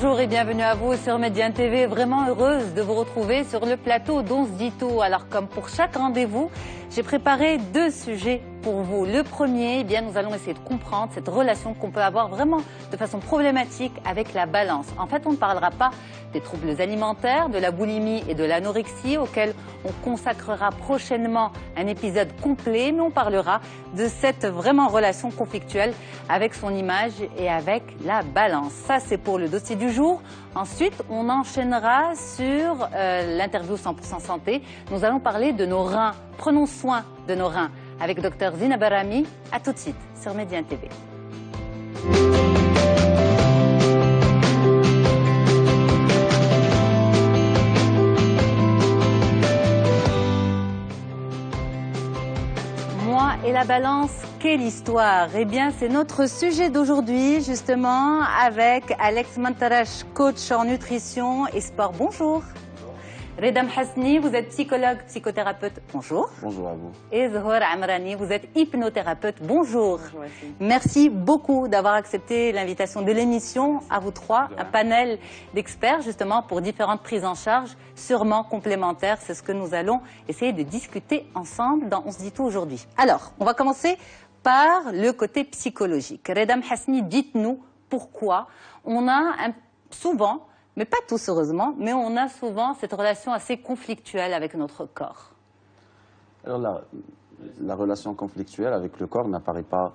Bonjour et bienvenue à vous sur Médiane TV. Vraiment heureuse de vous retrouver sur le plateau d'On se dit tout. Alors comme pour chaque rendez-vous, j'ai préparé deux sujets pour vous. Le premier, eh bien, nous allons essayer de comprendre cette relation qu'on peut avoir vraiment de façon problématique avec la balance. En fait, on ne parlera pas des troubles alimentaires, de la boulimie et de l'anorexie auxquels on consacrera prochainement un épisode complet, mais on parlera de cette vraiment relation conflictuelle avec son image et avec la balance. Ça, c'est pour le dossier du jour. Ensuite, on enchaînera sur l'interview 100% santé. Nous allons parler de nos reins. Prenons soin de nos reins avec Dr Zineb Rami. À tout de suite sur Médiane TV. Moi et la balance, quelle histoire! Eh bien, c'est notre sujet d'aujourd'hui, justement, avec Alex Mantarash, coach en nutrition et sport. Bonjour. Reda Mhasni, vous êtes psychologue, psychothérapeute. Bonjour. Bonjour à vous. Et Zohor Amrani, vous êtes hypnothérapeute. Bonjour. Bonjour aussi. Merci beaucoup d'avoir accepté l'invitation de l'émission, à vous trois, un panel d'experts justement pour différentes prises en charge, sûrement complémentaires. C'est ce que nous allons essayer de discuter ensemble dans On se dit tout aujourd'hui. Alors, on va commencer par le côté psychologique. Reda Mhasni, dites-nous pourquoi on a souvent, mais pas tous heureusement, mais on a souvent cette relation assez conflictuelle avec notre corps. Alors la relation conflictuelle avec le corps n'apparaît pas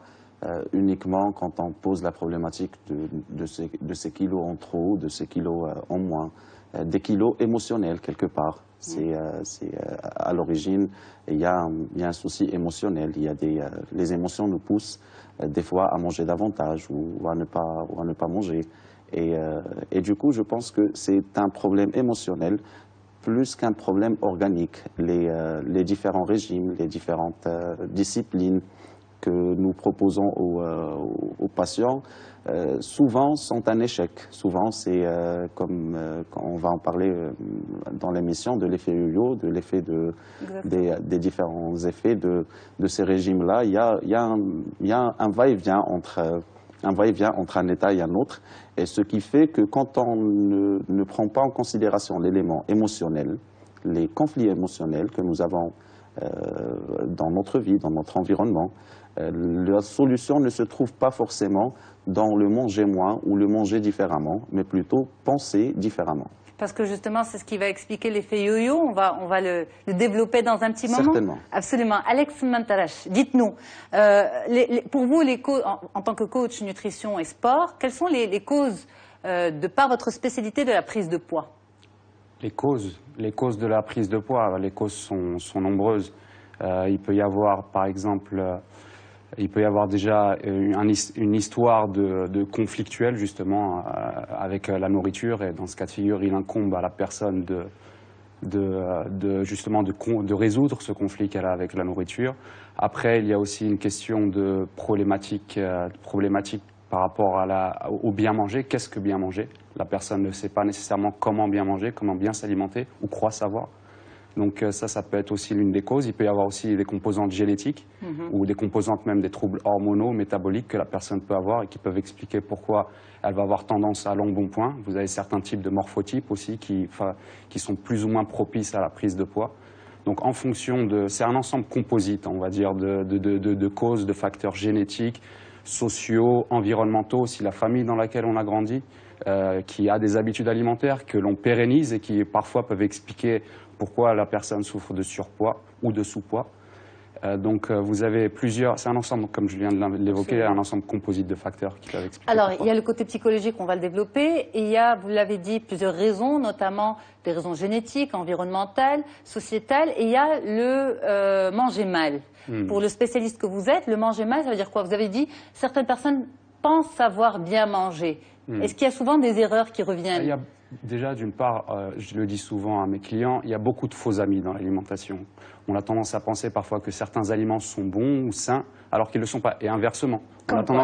uniquement quand on pose la problématique de ces kilos en trop, de ces kilos en moins, des kilos émotionnels quelque part. À l'origine, il y a un souci émotionnel. Les émotions nous poussent des fois à manger davantage ou à ne pas manger. Et du coup, je pense que c'est un problème émotionnel plus qu'un problème organique. Les différents régimes, les différentes disciplines que nous proposons aux patients, souvent sont un échec. Souvent, c'est comme quand on va en parler dans l'émission de l'effet yo-yo, de l'effet des différents effets de ces régimes-là. Il y a un va-et-vient entre un état et un autre, et ce qui fait que quand on ne prend pas en considération l'élément émotionnel, les conflits émotionnels que nous avons dans notre vie, dans notre environnement, la solution ne se trouve pas forcément dans le manger moins ou le manger différemment, mais plutôt penser différemment. Parce que justement, c'est ce qui va expliquer l'effet yo-yo. On va le développer dans un petit moment. Certainement. Absolument. Alex Mantarash, dites-nous, pour vous, en tant que coach nutrition et sport, quelles sont les causes, de par votre spécialité, de la prise de poids? Les causes de la prise de poids, les causes sont nombreuses. Il peut y avoir, par exemple, déjà une histoire de conflictuelle justement avec la nourriture, et dans ce cas de figure, il incombe à la personne de résoudre ce conflit qu'elle a avec la nourriture. Après, il y a aussi une question de problématique par rapport au bien manger. Qu'est-ce que bien manger? La personne ne sait pas nécessairement comment bien manger, comment bien s'alimenter, ou croit savoir. Donc ça peut être aussi l'une des causes. Il peut y avoir aussi des composantes génétiques ou des composantes même des troubles hormonaux, métaboliques que la personne peut avoir et qui peuvent expliquer pourquoi elle va avoir tendance à l'embonpoint. Vous avez certains types de morphotypes aussi qui sont plus ou moins propices à la prise de poids. Donc en fonction c'est un ensemble composite, on va dire, de causes, de facteurs génétiques, sociaux, environnementaux, aussi la famille dans laquelle on a grandi, qui a des habitudes alimentaires que l'on pérennise et qui parfois peuvent expliquer pourquoi la personne souffre de surpoids ou de sous-poids. Donc vous avez c'est un ensemble, comme je viens de l'évoquer, un ensemble composite de facteurs qui peuvent expliquer. Alors, il y a le côté psychologique, on va le développer, et il y a, vous l'avez dit, plusieurs raisons, notamment des raisons génétiques, environnementales, sociétales, et il y a le manger mal. Pour le spécialiste que vous êtes, le manger mal, ça veut dire quoi? Vous avez dit, certaines personnes pensent savoir bien manger. Est-ce qu'il y a souvent des erreurs qui reviennent? Déjà, d'une part, je le dis souvent à mes clients, il y a beaucoup de faux amis dans l'alimentation. On a tendance à penser parfois que certains aliments sont bons ou sains, alors qu'ils ne le sont pas. Et inversement.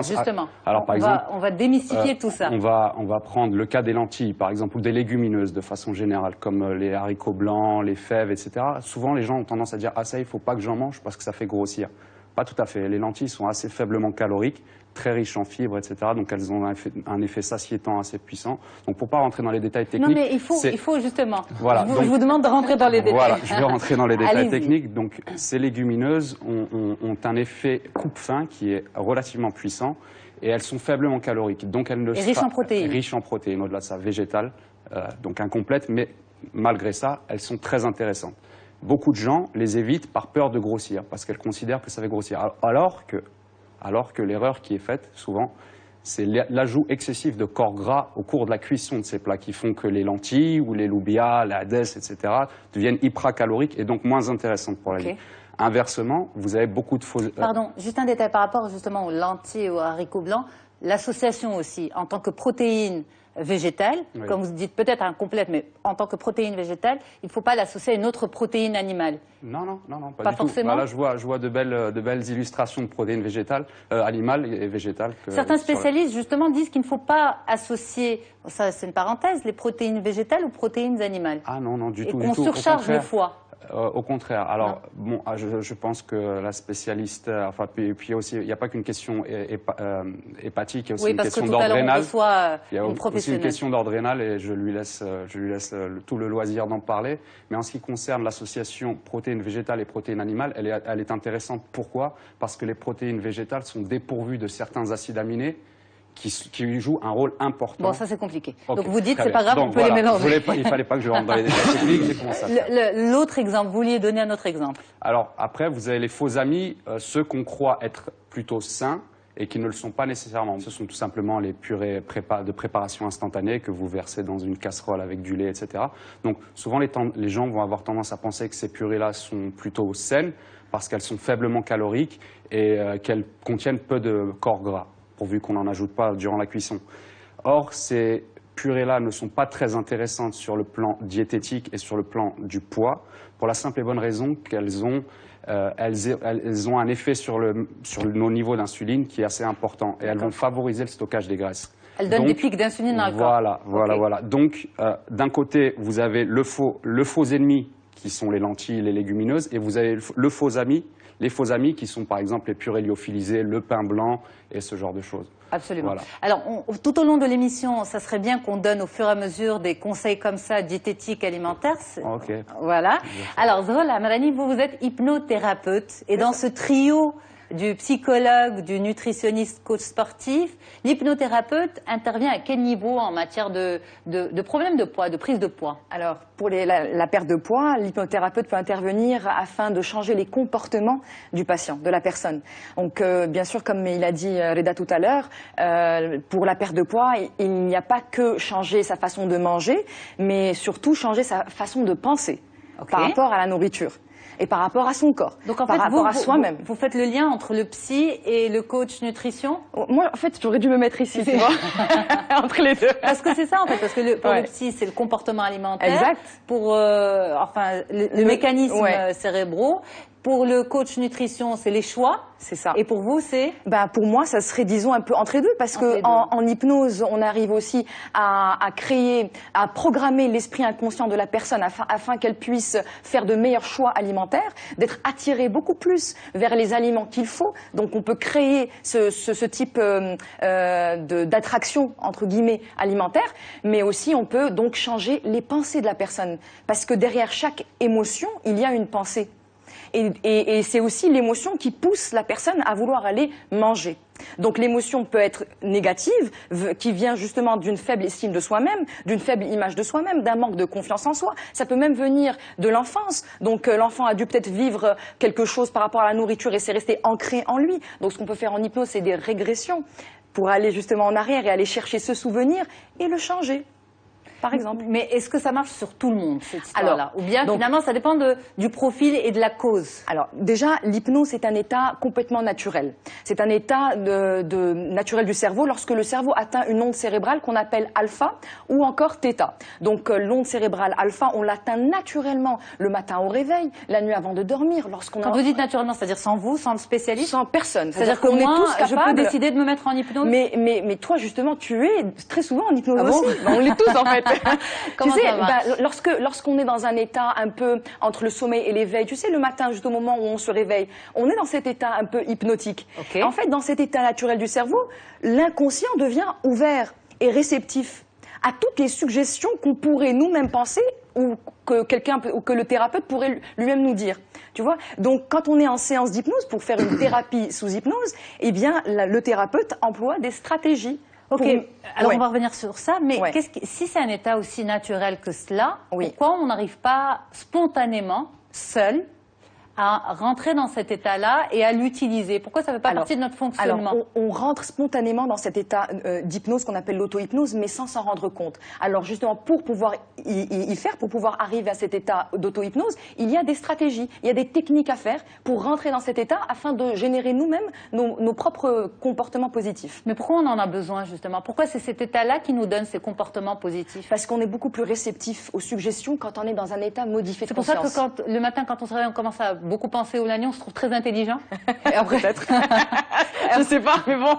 Justement. Alors, par exemple, on va démystifier tout ça. On va prendre le cas des lentilles, par exemple, ou des légumineuses de façon générale, comme les haricots blancs, les fèves, etc. Souvent, les gens ont tendance à dire « Ah ça, il ne faut pas que j'en mange parce que ça fait grossir ». Pas tout à fait. Les lentilles sont assez faiblement caloriques, très riches en fibres, etc. Donc elles ont un effet satiétant assez puissant. Donc pour pas rentrer dans les détails techniques... Non mais il faut justement, voilà, je vous demande de rentrer dans les détails. Voilà, je vais rentrer dans les détails techniques. Donc ces légumineuses ont un effet coupe-faim qui est relativement puissant et elles sont faiblement caloriques. Donc elles ne et riches en protéines. Riches en protéines, au-delà de ça, végétales, donc incomplètes, mais malgré ça, elles sont très intéressantes. Beaucoup de gens les évitent par peur de grossir, parce qu'elles considèrent que ça va grossir. Alors que l'erreur qui est faite, souvent, c'est l'ajout excessif de corps gras au cours de la cuisson de ces plats qui font que les lentilles ou les loubias, la hades, etc. deviennent hypercaloriques et donc moins intéressantes pour la vie. Inversement, vous avez beaucoup de faux... Pardon, juste un détail par rapport justement aux lentilles et aux haricots blancs. L'association aussi, en tant que protéine végétale, comme vous dites peut-être incomplète, mais en tant que protéine végétale, il ne faut pas l'associer à une autre protéine animale. Non, pas du forcément. Tout. Bah là, je vois de belles illustrations de protéines végétales, animales et végétales. Certains spécialistes, justement, disent qu'il ne faut pas associer, ça c'est une parenthèse, les protéines végétales aux protéines animales. Ah non, du tout. Et qu'on surcharge le foie. Au contraire. Alors, bon, je pense que la spécialiste, enfin, puis aussi, il n'y a pas qu'une question hépatique, il y a aussi une question d'ordre rénal. Il y a aussi une question d'ordre rénal et je lui laisse tout le loisir d'en parler. Mais en ce qui concerne l'association protéines végétales et protéines animales, elle est intéressante. Pourquoi? Parce que les protéines végétales sont dépourvues de certains acides aminés qui jouent un rôle important. Bon, ça c'est compliqué. Okay, donc vous dites, c'est pas grave, on peut les mélanger. Il fallait pas que je rentre dans les détails techniques, j'ai commencé à faire. L'autre exemple, vous vouliez donner un autre exemple. Alors après, vous avez les faux amis, ceux qu'on croit être plutôt sains et qui ne le sont pas nécessairement. Ce sont tout simplement les purées de préparation instantanée que vous versez dans une casserole avec du lait, etc. Donc souvent les gens vont avoir tendance à penser que ces purées-là sont plutôt saines parce qu'elles sont faiblement caloriques et qu'elles contiennent peu de corps gras, pourvu qu'on n'en ajoute pas durant la cuisson. Or, ces purées-là ne sont pas très intéressantes sur le plan diététique et sur le plan du poids, pour la simple et bonne raison qu'elles ont un effet sur nos niveaux d'insuline qui est assez important, et elles vont favoriser le stockage des graisses. Elles donnent des pics d'insuline dans le corps. Voilà. Donc, d'un côté, vous avez le faux ennemi, qui sont les lentilles, les légumineuses, et vous avez les faux amis qui sont par exemple les purées lyophilisées, le pain blanc et ce genre de choses. Absolument. Voilà. Alors, tout au long de l'émission, ça serait bien qu'on donne au fur et à mesure des conseils comme ça, diététiques, alimentaires. Ok. Voilà. Alors, Zehra Lamrani, vous êtes hypnothérapeute et dans ce trio du psychologue, du nutritionniste, coach sportif, l'hypnothérapeute intervient à quel niveau en matière de problèmes de poids, de prise de poids? Alors, pour la perte de poids, l'hypnothérapeute peut intervenir afin de changer les comportements du patient, de la personne. Donc, bien sûr, comme il a dit Reda tout à l'heure, pour la perte de poids, il n'y a pas que changer sa façon de manger, mais surtout changer sa façon de penser par rapport à la nourriture. Et par rapport à son corps, donc en par fait, rapport à soi-même. Vous faites le lien entre le psy et le coach nutrition? Moi, en fait, j'aurais dû me mettre ici, tu vois, entre les deux. Parce que c'est ça, en fait, parce que pour le psy, c'est le comportement alimentaire. Exact. Pour, le mécanisme cérébraux. Pour le coach nutrition, c'est les choix. C'est ça. Et pour vous, c'est? Pour moi, ça serait, disons, un peu entre les deux, parce que en hypnose, on arrive aussi à programmer l'esprit inconscient de la personne afin qu'elle puisse faire de meilleurs choix alimentaires, d'être attirée beaucoup plus vers les aliments qu'il faut. Donc, on peut créer ce type d'attraction, entre guillemets, alimentaire, mais aussi on peut donc changer les pensées de la personne, parce que derrière chaque émotion, il y a une pensée. Et c'est aussi l'émotion qui pousse la personne à vouloir aller manger. Donc l'émotion peut être négative, qui vient justement d'une faible estime de soi-même, d'une faible image de soi-même, d'un manque de confiance en soi. Ça peut même venir de l'enfance. Donc l'enfant a dû peut-être vivre quelque chose par rapport à la nourriture et c'est resté ancré en lui. Donc ce qu'on peut faire en hypnose, c'est des régressions pour aller justement en arrière et aller chercher ce souvenir et le changer. Par exemple. Mais est-ce que ça marche sur tout le monde, cette histoire-là? Ou bien, finalement, ça dépend du profil et de la cause? Alors, déjà, l'hypnose, c'est un état complètement naturel. C'est un état naturel du cerveau lorsque le cerveau atteint une onde cérébrale qu'on appelle alpha ou encore θ. Donc, l'onde cérébrale alpha, on l'atteint naturellement le matin au réveil, la nuit avant de dormir. Quand vous dites naturellement, c'est-à-dire sans vous, sans le spécialiste? Sans personne. C'est-à-dire que moi, je peux décider de me mettre en hypnose? Mais toi, justement, tu es très souvent en hypnose aussi. On l'est tous, en fait. Comment tu sais, ça marche? lorsqu'on est dans un état un peu entre le sommeil et l'éveil, tu sais, le matin, juste au moment où on se réveille, on est dans cet état un peu hypnotique. Ok. En fait, dans cet état naturel du cerveau, l'inconscient devient ouvert et réceptif à toutes les suggestions qu'on pourrait nous-mêmes penser ou que ou que le thérapeute pourrait lui-même nous dire. Tu vois? Donc, quand on est en séance d'hypnose pour faire une thérapie sous hypnose, eh bien, le thérapeute emploie des stratégies. Ok, alors Ouais. on va revenir sur ça, mais Ouais. si c'est un état aussi naturel que cela, Oui. pourquoi on n'arrive pas spontanément, seul, à rentrer dans cet état-là et à l'utiliser? Pourquoi ça ne fait pas partie de notre fonctionnement? Alors, on rentre spontanément dans cet état d'hypnose qu'on appelle l'auto-hypnose, mais sans s'en rendre compte. Alors justement, pour pouvoir y faire, pour pouvoir arriver à cet état d'auto-hypnose, il y a des stratégies, il y a des techniques à faire pour rentrer dans cet état afin de générer nous-mêmes nos propres comportements positifs. Mais pourquoi on en a besoin justement? Pourquoi c'est cet état-là qui nous donne ces comportements positifs? Parce qu'on est beaucoup plus réceptif aux suggestions quand on est dans un état modifié de C'est pour ça conscience. que le matin, quand on se réveille, on commence à beaucoup penser au lagnon, on se trouve très intelligent. Et après, Peut-être. Je sais pas, mais bon.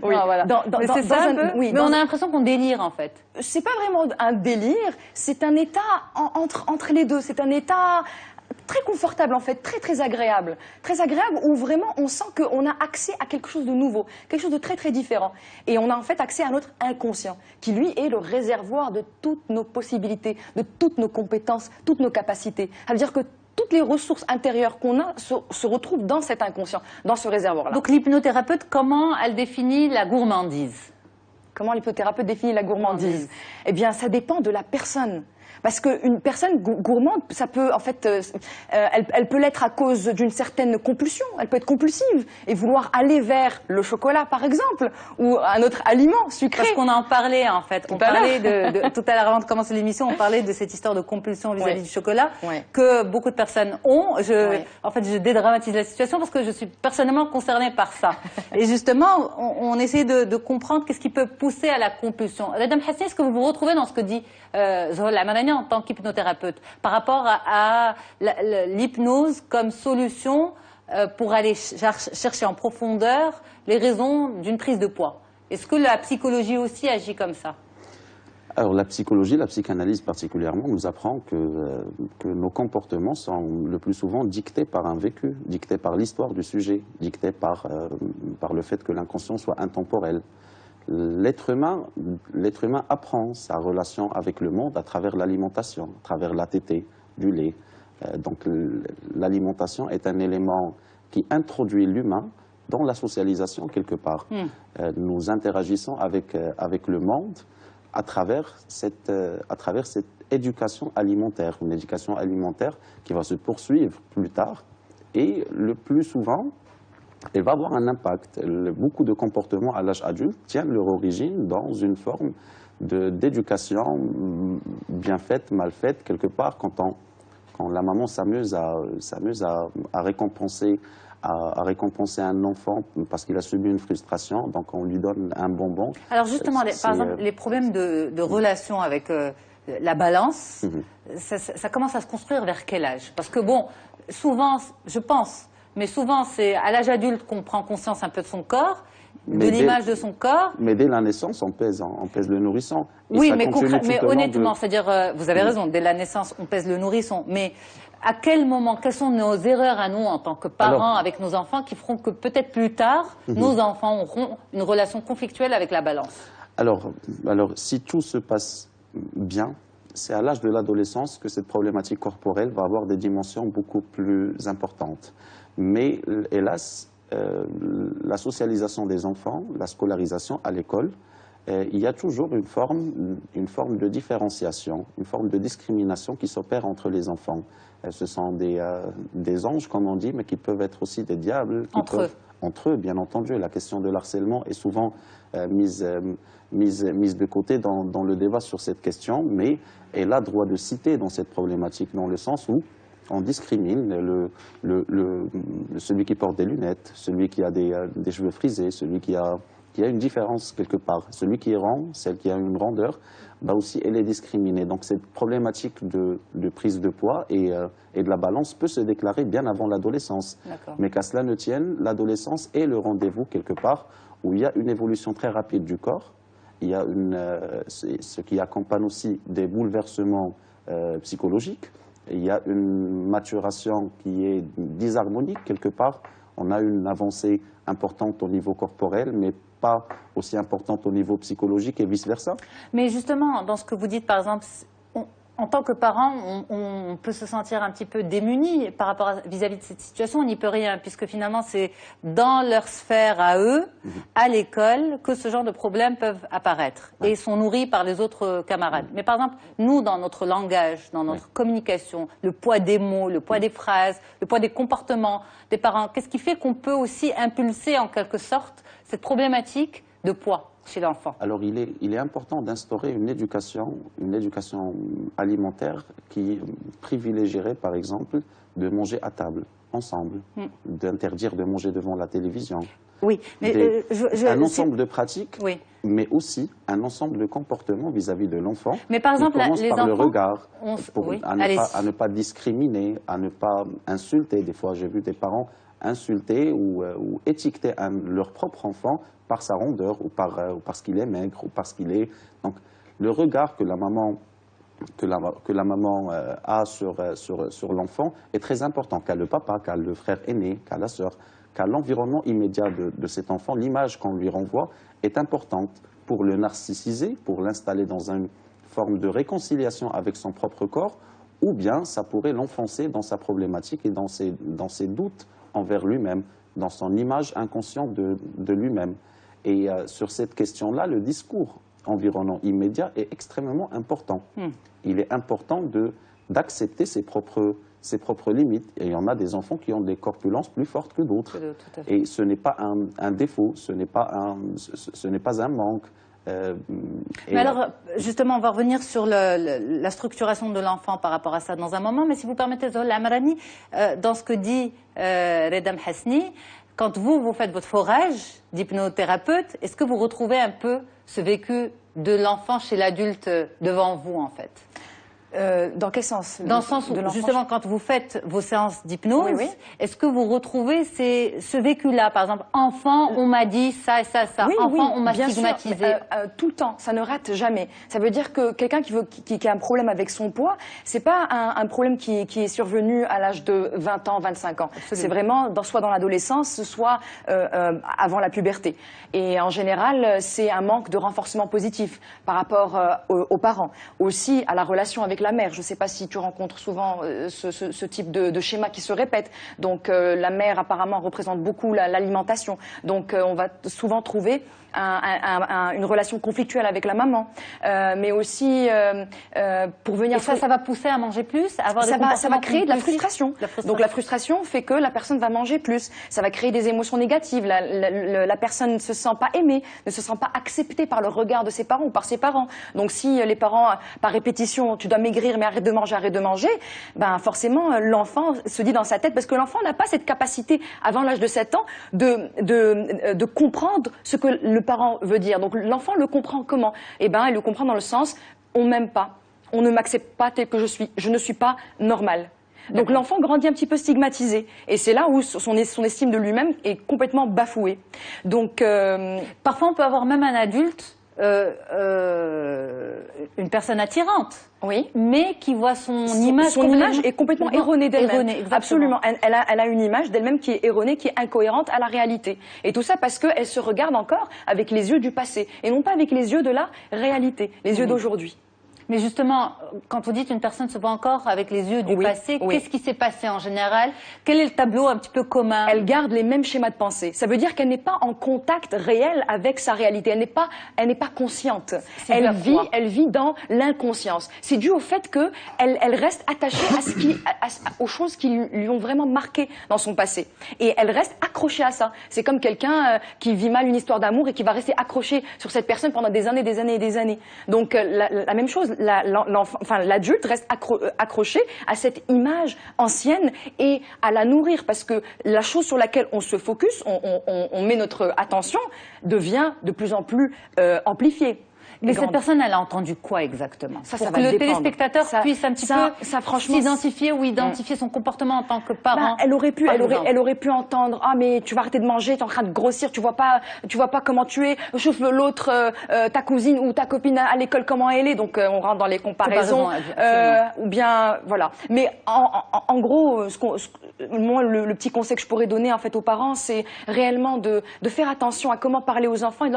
Oui. Ah, voilà. Mais c'est ça un peu. oui, Mais on a l'impression qu'on délire en fait. c'est pas vraiment un délire, c'est un état entre les deux. C'est un état très confortable en fait, très très agréable. Très agréable où vraiment on sent qu'on a accès à quelque chose de nouveau, quelque chose de très très différent. Et on a en fait accès à notre inconscient, qui lui est le réservoir de toutes nos possibilités, de toutes nos compétences, toutes nos capacités. Ça veut dire que toutes les ressources intérieures qu'on a se retrouvent dans cet inconscient, dans ce réservoir-là. Donc l'hypnothérapeute, comment elle définit la gourmandise? Comment l'hypnothérapeute définit la gourmandise? Eh bien, ça dépend de la personne. Parce qu'une personne gourmande, ça peut, en fait, elle peut l'être à cause d'une certaine compulsion. Elle peut être compulsive et vouloir aller vers le chocolat, par exemple, ou un autre aliment sucré. Parce qu'on en parlait en fait. On Tout à parlait tout à l'heure avant de commencer l'émission, on parlait de cette histoire de compulsion vis-à-vis Ouais. du chocolat Ouais. que beaucoup de personnes ont. Ouais. En fait, je dédramatise la situation parce que je suis personnellement concernée par ça. Et justement, on essaie de comprendre qu'est-ce qui peut pousser à la compulsion. Madame Hassani, est-ce que vous vous retrouvez dans ce que dit Zohra Al-Amarani en tant qu'hypnothérapeute par rapport à l'hypnose comme solution pour aller chercher en profondeur les raisons d'une prise de poids? Est-ce que la psychologie aussi agit comme ça? Alors la psychologie, la psychanalyse particulièrement, nous apprend que nos comportements sont le plus souvent dictés par un vécu, dictés par l'histoire du sujet, dictés par le fait que l'inconscient soit intemporel. L'être humain apprend sa relation avec le monde à travers l'alimentation, à travers la tétée, du lait. Donc l'alimentation est un élément qui introduit l'humain dans la socialisation quelque part. Nous interagissons avec le monde à travers cette éducation alimentaire, une éducation alimentaire qui va se poursuivre plus tard et le plus souvent, elle va avoir un impact. Beaucoup de comportements à l'âge adulte tiennent leur origine dans une forme d'éducation bien faite, mal faite, quelque part, quand la maman s'amuse à récompenser un enfant parce qu'il a subi une frustration, donc on lui donne un bonbon. Alors justement, par exemple, les problèmes de relation avec la balance, ça commence à se construire vers quel âge? Parce que bon, souvent, je pense, mais souvent c'est à l'âge adulte qu'on prend conscience un peu de son corps, de l'image de son corps. Mais dès la naissance, on pèse le nourrisson. Et Oui, ça mais, continue tout mais au long honnêtement, c'est-à-dire, vous avez raison, dès la naissance, on pèse le nourrisson, mais à quel moment, quelles sont nos erreurs à nous en tant que parents avec nos enfants qui feront que peut-être plus tard, nos enfants auront une relation conflictuelle avec la balance? Alors, si tout se passe bien, c'est à l'âge de l'adolescence que cette problématique corporelle va avoir des dimensions beaucoup plus importantes. Mais hélas, la socialisation des enfants, la scolarisation à l'école, il y a toujours une forme de différenciation, une forme de discrimination qui s'opère entre les enfants. Ce sont des anges, comme on dit, mais qui peuvent être aussi des diables. Entre eux, bien entendu. La question de l'harcèlement est souvent mise de côté dans le débat sur cette question, mais elle a droit de citer dans cette problématique, dans le sens où on discrimine celui qui porte des lunettes, celui qui a des cheveux frisés, celui qui a une différence quelque part. Celui qui est rond, celle qui a une rondeur, bah aussi elle est discriminée. Donc cette problématique de prise de poids et de la balance peut se déclarer bien avant l'adolescence. Mais qu'à cela ne tienne, l'adolescence est le rendez-vous quelque part où il y a une évolution très rapide du corps il y a ce qui accompagne aussi des bouleversements psychologiques. Il y a une maturation qui est disharmonique quelque part. On a une avancée importante au niveau corporel, mais pas aussi importante au niveau psychologique et vice-versa. Mais justement, dans ce que vous dites, par exemple, en tant que parent, on peut se sentir un petit peu démuni par rapport vis-à-vis de cette situation. On n'y peut rien, puisque finalement, c'est dans leur sphère à eux, à l'école, que ce genre de problèmes peuvent apparaître. Et ils sont nourris par les autres camarades. Mais par exemple, nous, dans notre langage, dans notre communication, le poids des mots, le poids des phrases, le poids des comportements des parents, qu'est-ce qui fait qu'on peut aussi impulser en quelque sorte cette problématique de poids chez l'enfant? Alors, il est important d'instaurer une éducation alimentaire qui privilégierait, par exemple, de manger à table, ensemble, d'interdire de manger devant la télévision. Oui, mais un ensemble de pratiques, oui, mais aussi un ensemble de comportements vis-à-vis de l'enfant. Mais par exemple, les enfants, le regard, oui, à ne pas discriminer, à ne pas insulter. Des fois, j'ai vu des parents insulter ou étiqueter leur propre enfant par sa rondeur ou parce qu'il est maigre ou parce qu'il est... Donc, le regard que la maman a sur l'enfant est très important, qu'a le papa, qu'a le frère aîné, qu'a la sœur, qu'a l'environnement immédiat de cet enfant. L'image qu'on lui renvoie est importante pour le narcissiser, pour l'installer dans une forme de réconciliation avec son propre corps, ou bien ça pourrait l'enfoncer dans sa problématique et dans ses doutes envers lui-même, dans son image inconsciente de lui-même. Et sur cette question-là, le discours environnant immédiat est extrêmement important. Il est important d'accepter ses propres limites. Et il y en a des enfants qui ont des corpulences plus fortes que d'autres. Et ce n'est pas un défaut, ce n'est pas un manque. Mais alors, justement, on va revenir sur la structuration de l'enfant par rapport à ça dans un moment. Mais si vous permettez, Zohla Amrani, dans ce que dit Reda Mhasni, quand vous faites votre forage d'hypnothérapeute, est-ce que vous retrouvez un peu ce vécu de l'enfant chez l'adulte devant vous, en fait? Dans quel sens? Dans le sens où, justement, quand vous faites vos séances d'hypnose, est-ce que vous retrouvez ce vécu-là? Par exemple, enfant, on m'a dit ça et ça, ça. Oui, enfant, on m'a bien stigmatisé. Sûr, tout le temps, ça ne rate jamais. Ça veut dire que quelqu'un qui a un problème avec son poids, c'est pas un problème qui est survenu à l'âge de 20 ans, 25 ans. C'est vraiment soit dans l'adolescence, soit avant la puberté. Et en général, c'est un manque de renforcement positif par rapport aux parents. Aussi à la relation avec la mère. Je ne sais pas si tu rencontres souvent ce type de schéma qui se répète. Donc la mère apparemment représente beaucoup l'alimentation. Donc on va souvent trouver une relation conflictuelle avec la maman, mais aussi pour venir... Et ça va pousser à manger plus, à avoir ça va créer de la frustration. Donc la frustration fait que la personne va manger plus. Ça va créer des émotions négatives. La personne ne se sent pas aimée, ne se sent pas acceptée par le regard de ses parents ou par ses parents. Donc si les parents, par répétition, tu dois maigrir mais arrête de manger, ben forcément l'enfant se dit dans sa tête, parce que l'enfant n'a pas cette capacité avant l'âge de 7 ans de comprendre ce que le parent veut dire. Donc l'enfant le comprend comment? Eh ben, il le comprend dans le sens, on m'aime pas, on ne m'accepte pas tel que je suis, je ne suis pas normal. Donc l'enfant grandit un petit peu stigmatisé. Et c'est là où son estime de lui-même est complètement bafouée. Donc parfois on peut avoir même un adulte, une personne attirante, oui, mais qui voit son image est complètement erronée d'elle-même. Absolument. Elle a une image d'elle-même qui est erronée, qui est incohérente à la réalité. Et tout ça parce qu'elle se regarde encore avec les yeux du passé et non pas avec les yeux de la réalité, les yeux d'aujourd'hui. Mais justement, quand vous dites une personne se voit encore avec les yeux du passé, qu'est-ce qui s'est passé en général? Quel est le tableau un petit peu commun? Elle garde les mêmes schémas de pensée. Ça veut dire qu'elle n'est pas en contact réel avec sa réalité. Elle n'est pas consciente. Elle vit dans l'inconscience. C'est dû au fait que elle reste attachée aux choses qui lui ont vraiment marqué dans son passé. Et elle reste accrochée à ça. C'est comme quelqu'un qui vit mal une histoire d'amour et qui va rester accroché sur cette personne pendant des années, des années et des années. Donc la même chose. L'adulte reste accroché à cette image ancienne et à la nourrir, parce que la chose sur laquelle on se focus, on met notre attention, devient de plus en plus amplifiée. Mais cette personne, elle a entendu quoi exactement? Ça pour va que le dépendre. téléspectateur puisse un petit peu franchement, s'identifier ou identifier son comportement en tant que parent. Elle aurait pu entendre, ah mais tu vas arrêter de manger, tu es en train de grossir, tu vois pas comment tu es, chauffe l'autre, ta cousine ou ta copine à l'école comment elle est, donc on rentre dans les comparaisons, ou bien voilà. Mais en gros, moi le petit conseil que je pourrais donner en fait aux parents, c'est réellement de faire attention à comment parler aux enfants et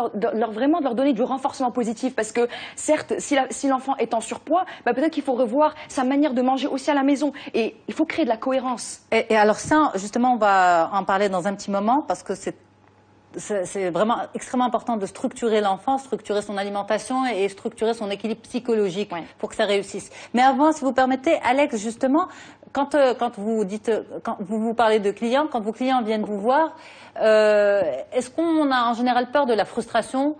vraiment de leur donner du renforcement positif, parce que certes, si l'enfant est en surpoids, peut-être qu'il faut revoir sa manière de manger aussi à la maison, et il faut créer de la cohérence. Et alors ça, justement, on va en parler dans un petit moment, parce que c'est vraiment extrêmement important de structurer l'enfant, structurer son alimentation et structurer son équilibre psychologique pour que ça réussisse. Mais avant, si vous permettez, Alex, justement, quand vous parlez de clients, quand vos clients viennent vous voir, est-ce qu'on a en général peur de la frustration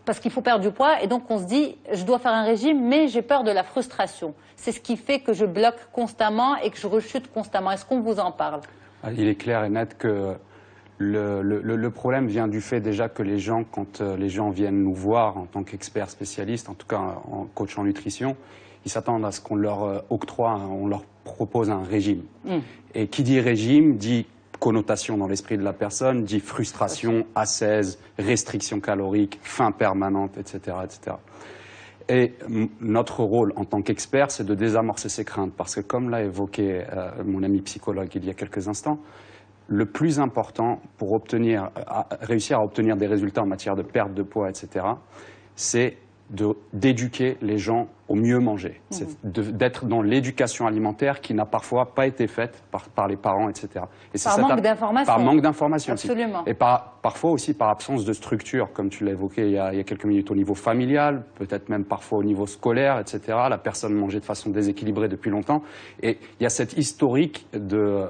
parce qu'il faut perdre du poids et donc on se dit je dois faire un régime mais j'ai peur de la frustration. C'est ce qui fait que je bloque constamment et que je rechute constamment. Est-ce qu'on vous en parle? Il est clair et net que le problème vient du fait déjà que les gens, quand les gens viennent nous voir en tant qu'experts spécialistes, en tout cas en coach en nutrition, ils s'attendent à ce qu'on leur octroie, on leur propose un régime. Et qui dit régime dit connotation dans l'esprit de la personne, dit frustration, ascèse, restriction calorique, faim permanente, etc., etc. Et notre rôle en tant qu'expert, c'est de désamorcer ces craintes, parce que comme l'a évoqué mon ami psychologue il y a quelques instants, le plus important pour réussir à obtenir des résultats en matière de perte de poids, etc., c'est d'éduquer les gens au mieux manger. C'est d'être dans l'éducation alimentaire qui n'a parfois pas été faite par les parents, etc. Et par manque d'information. Par manque d'information. Absolument. Et parfois aussi par absence de structure, comme tu l'as évoqué il y a quelques minutes, au niveau familial, peut-être même parfois au niveau scolaire, etc. La personne mangeait de façon déséquilibrée depuis longtemps. Et il y a cette historique de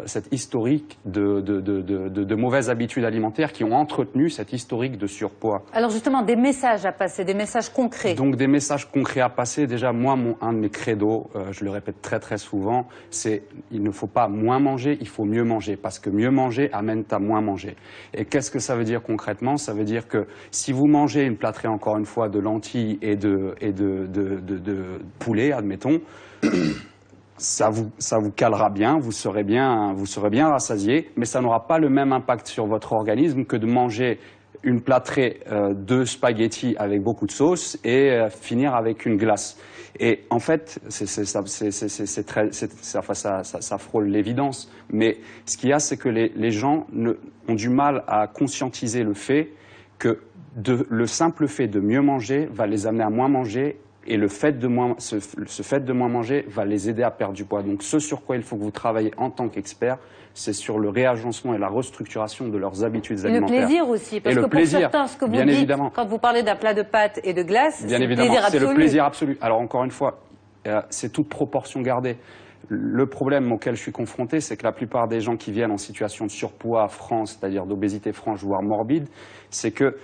mauvaises habitudes alimentaires qui ont entretenu cette historique de surpoids. Alors justement, des messages à passer, des messages concrets. Donc des messages concrets à passer. Déjà, moi, un de mes credos, je le répète très très souvent, c'est il ne faut pas moins manger, il faut mieux manger, parce que mieux manger amène à moins manger. Et qu'est-ce que ça veut dire concrètement? Ça veut dire que si vous mangez une plâtrée, encore une fois, de lentilles et de poulet, admettons, ça vous calera bien, vous serez bien rassasié, mais ça n'aura pas le même impact sur votre organisme que de manger une plâtrée de spaghettis avec beaucoup de sauce et finir avec une glace. Et en fait, ça frôle l'évidence. Mais ce qu'il y a, c'est que les gens ont du mal à conscientiser le fait que le simple fait de mieux manger va les amener à moins manger. Et ce fait de moins manger va les aider à perdre du poids. Donc ce sur quoi il faut que vous travaillez en tant qu'expert, c'est sur le réagencement et la restructuration de leurs habitudes alimentaires. Et le plaisir aussi, parce que pour certains, ce que vous dites, quand vous parlez d'un plat de pâtes et de glace, c'est le plaisir absolu. C'est le plaisir absolu. Alors encore une fois, c'est toute proportion gardée. Le problème auquel je suis confronté, c'est que la plupart des gens qui viennent en situation de surpoids franc, c'est-à-dire d'obésité franche, voire morbide, c'est que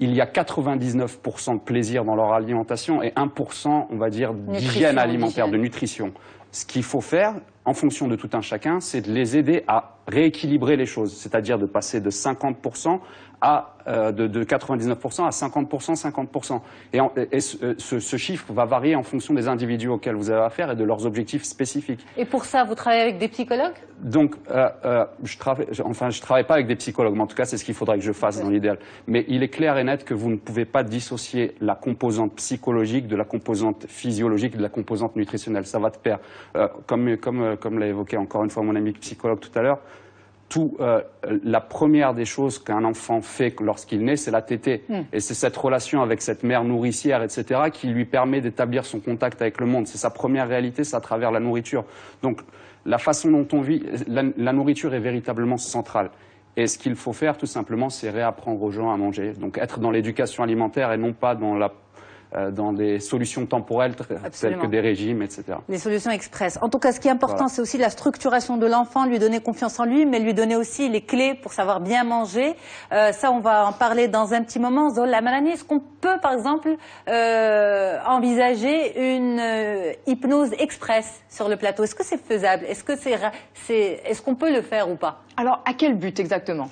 il y a 99% de plaisir dans leur alimentation et 1%, on va dire, d'hygiène alimentaire, de nutrition. Ce qu'il faut faire, en fonction de tout un chacun, c'est de les aider à rééquilibrer les choses, c'est-à-dire de passer de 50% de 99% à 50%, 50%. Et ce chiffre va varier en fonction des individus auxquels vous avez affaire et de leurs objectifs spécifiques. Et pour ça, vous travaillez avec des psychologues? Donc, je travaille pas avec des psychologues, mais en tout cas, c'est ce qu'il faudrait que je fasse dans l'idéal. Mais il est clair et net que vous ne pouvez pas dissocier la composante psychologique de la composante physiologique, de la composante nutritionnelle. Ça va de pair. Comme l'a évoqué encore une fois mon ami psychologue tout à l'heure, la première des choses qu'un enfant fait lorsqu'il naît, c'est la tétée. Et c'est cette relation avec cette mère nourricière, etc., qui lui permet d'établir son contact avec le monde. C'est sa première réalité, c'est à travers la nourriture. Donc, la façon dont on vit, la nourriture est véritablement centrale. Et ce qu'il faut faire, tout simplement, c'est réapprendre aux gens à manger. Donc, être dans l'éducation alimentaire et non pas dans dans des solutions temporelles telles que des régimes, etc. Les solutions express. En tout cas, ce qui est important, Voilà. c'est aussi la structuration de l'enfant, lui donner confiance en lui, mais lui donner aussi les clés pour savoir bien manger. Ça, on va en parler dans un petit moment. Zol Amarani, est-ce qu'on peut, par exemple, envisager une hypnose express sur le plateau? Est-ce que c'est faisable? Est-ce qu'on peut le faire ou pas? Alors, à quel but exactement?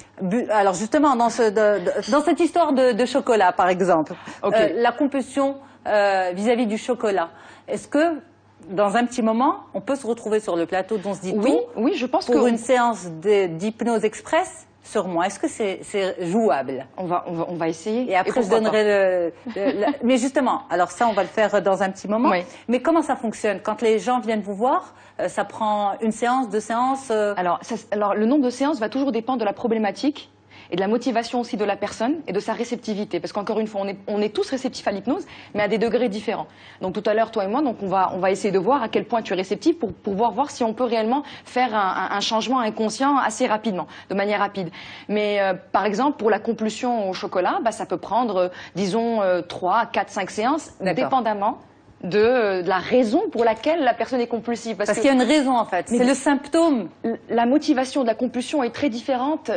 Alors justement, dans cette histoire de chocolat, par exemple, Ok. la compulsion vis-à-vis du chocolat, est-ce que dans un petit moment, on peut se retrouver sur le plateau dont on se dit Oui, tout oui, je pense pour que une séance d'hypnose express sur moi? Est-ce que c'est jouable? on va essayer. Et après, je pourquoi pas. donnerai Mais justement, alors ça, on va le faire dans un petit moment. Oui. Mais comment ça fonctionne? Quand les gens viennent vous voir, ça prend une séance, 2 séances Alors, le nombre de séances va toujours dépendre de la problématique et de la motivation aussi de la personne et de sa réceptivité. Parce qu'encore une fois, on est tous réceptifs à l'hypnose, mais à des degrés différents. Donc tout à l'heure, toi et moi, donc on va essayer de voir à quel point tu es réceptif pour pouvoir voir si on peut réellement faire un changement inconscient assez rapidement, de manière rapide. Mais par exemple, pour la compulsion au chocolat, bah, ça peut prendre, disons, 3, 4, 5 séances, dépendamment de la raison pour laquelle la personne est compulsive. Parce qu'il y a une raison en fait, c'est le symptôme. La motivation de la compulsion est très différente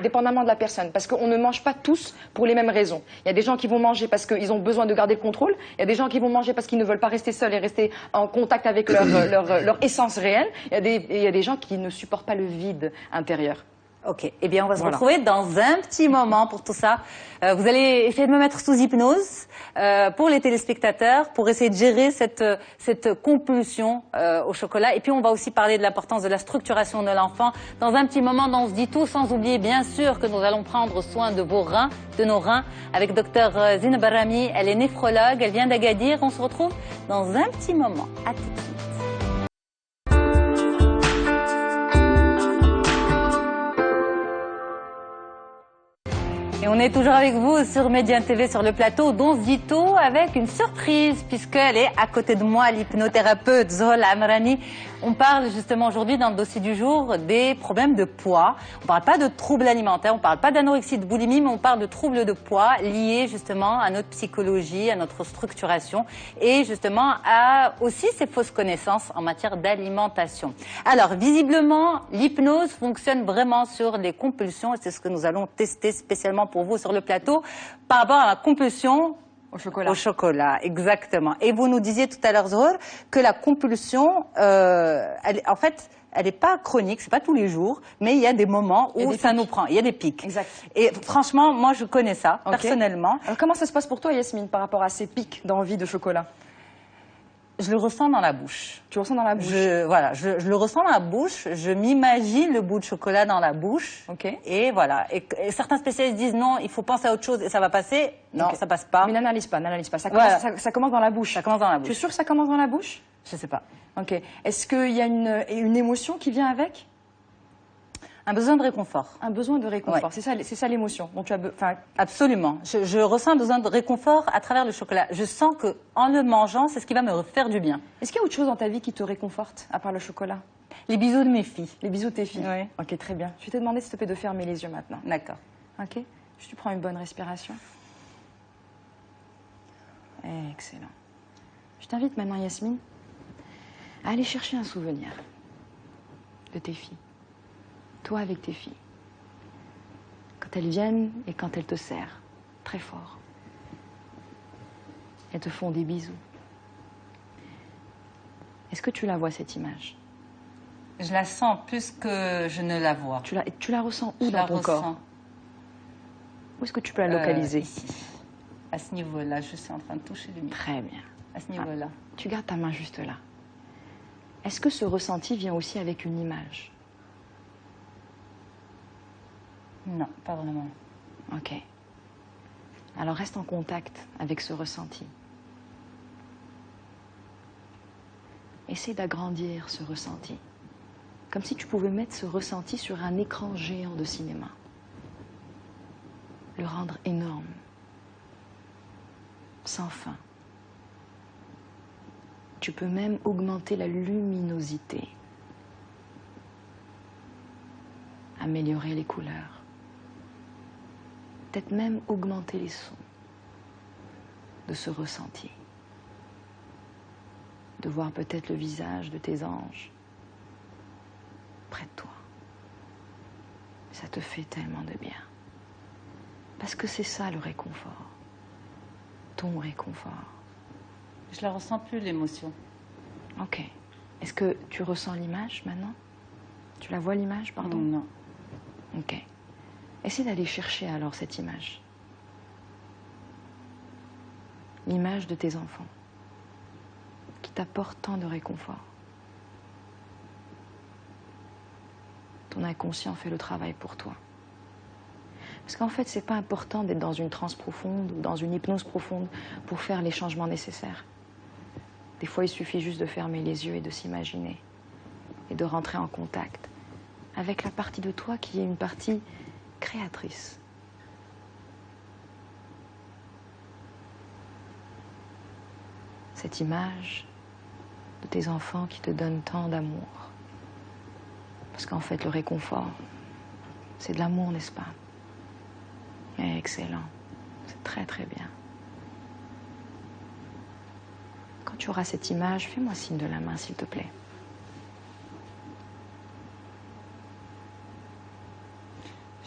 dépendamment de la personne. Parce qu'on ne mange pas tous pour les mêmes raisons. Il y a des gens qui vont manger parce qu'ils ont besoin de garder le contrôle. Il y a des gens qui vont manger parce qu'ils ne veulent pas rester seuls et rester en contact avec leur essence réelle. Il y a des gens qui ne supportent pas le vide intérieur. Ok, eh bien on va se retrouver dans un petit moment pour tout ça. Vous allez essayer de me mettre sous hypnose pour les téléspectateurs, pour essayer de gérer cette compulsion au chocolat. Et puis on va aussi parler de l'importance de la structuration de l'enfant. Dans un petit moment, on se dit tout, sans oublier bien sûr que nous allons prendre soin de vos reins, de nos reins, avec docteur Zineb Arami. Elle est néphrologue, elle vient d'Agadir. On se retrouve dans un petit moment. À tout de suite. Et on est toujours avec vous sur Médiane TV sur le plateau d'On se dit tout avec une surprise puisqu'elle est à côté de moi, l'hypnothérapeute Zol Amarani. On parle justement aujourd'hui dans le dossier du jour des problèmes de poids. On ne parle pas de troubles alimentaires, on ne parle pas d'anorexie, de boulimie, mais on parle de troubles de poids liés justement à notre psychologie, à notre structuration et justement à aussi ces fausses connaissances en matière d'alimentation. Alors visiblement, l'hypnose fonctionne vraiment sur les compulsions et c'est ce que nous allons tester spécialement pour vous sur le plateau par rapport à la compulsion Au chocolat. au chocolat, exactement. Et vous nous disiez tout à l'heure, Zohor, que la compulsion, en fait, elle n'est pas chronique, c'est pas tous les jours, mais il y a des moments où ça nous prend, il y a des pics. Exact. Et franchement, moi je connais ça, personnellement. Alors comment ça se passe pour toi, Yasmine, par rapport à ces pics d'envie de chocolat? Je le ressens dans la bouche. Tu le ressens dans la bouche? Je le ressens dans la bouche, je m'imagine le bout de chocolat dans la bouche. Ok. Et voilà. Et certains spécialistes disent non, il faut penser à autre chose et ça va passer. Non, ça passe pas. Mais n'analyse pas, n'analyse pas. Ça commence dans la bouche. Ça commence dans la bouche. Tu es sûr que ça commence dans la bouche? Je sais pas. Ok. Est-ce qu'il y a une émotion qui vient avec? Un besoin de réconfort. Un besoin de réconfort. Ouais. C'est ça l'émotion dont tu as besoin. Absolument. Je ressens un besoin de réconfort à travers le chocolat. Je sens que en le mangeant, c'est ce qui va me faire du bien. Est-ce qu'il y a autre chose dans ta vie qui te réconforte à part le chocolat? Les bisous de mes filles. Les bisous de tes filles. Oui. Ok, très bien. Je vais te demander s'il te plaît de fermer les yeux maintenant. D'accord. Ok. Juste tu prends une bonne respiration. Excellent. Je t'invite maintenant, Yasmine, à aller chercher un souvenir de tes filles. Toi avec tes filles. Quand elles viennent et quand elles te serrent très fort. Elles te font des bisous. Est-ce que tu la vois, cette image? Je la sens plus que je ne la vois. Tu la ressens où dans ton corps? Où est-ce que tu peux la localiser? Ici. À ce niveau-là, je suis en train de toucher le micro. Très bien. À ce niveau-là. Tu gardes ta main juste là. Est-ce que ce ressenti vient aussi avec une image? Non, pas vraiment. Ok. Alors reste en contact avec ce ressenti. Essaie d'agrandir ce ressenti. Comme si tu pouvais mettre ce ressenti sur un écran géant de cinéma. Le rendre énorme. Sans fin. Tu peux même augmenter la luminosité. Améliorer les couleurs. Peut-être même augmenter les sons. de ce ressenti. De voir peut-être le visage de tes anges près de toi. Ça te fait tellement de bien. Parce que c'est ça le réconfort. Ton réconfort. Je la ressens plus, l'émotion. Ok. Est-ce que tu ressens l'image maintenant? Tu la vois l'image, pardon? Non. Ok. Essaie d'aller chercher alors cette image. L'image de tes enfants qui t'apporte tant de réconfort. Ton inconscient fait le travail pour toi. Parce qu'en fait, c'est pas important d'être dans une transe profonde ou dans une hypnose profonde pour faire les changements nécessaires. Des fois, il suffit juste de fermer les yeux et de s'imaginer et de rentrer en contact avec la partie de toi qui est une partie créatrice. Cette image de tes enfants qui te donnent tant d'amour. Parce qu'en fait, le réconfort, c'est de l'amour, n'est-ce pas? Excellent. C'est très très bien. Quand tu auras cette image, fais-moi signe de la main, s'il te plaît.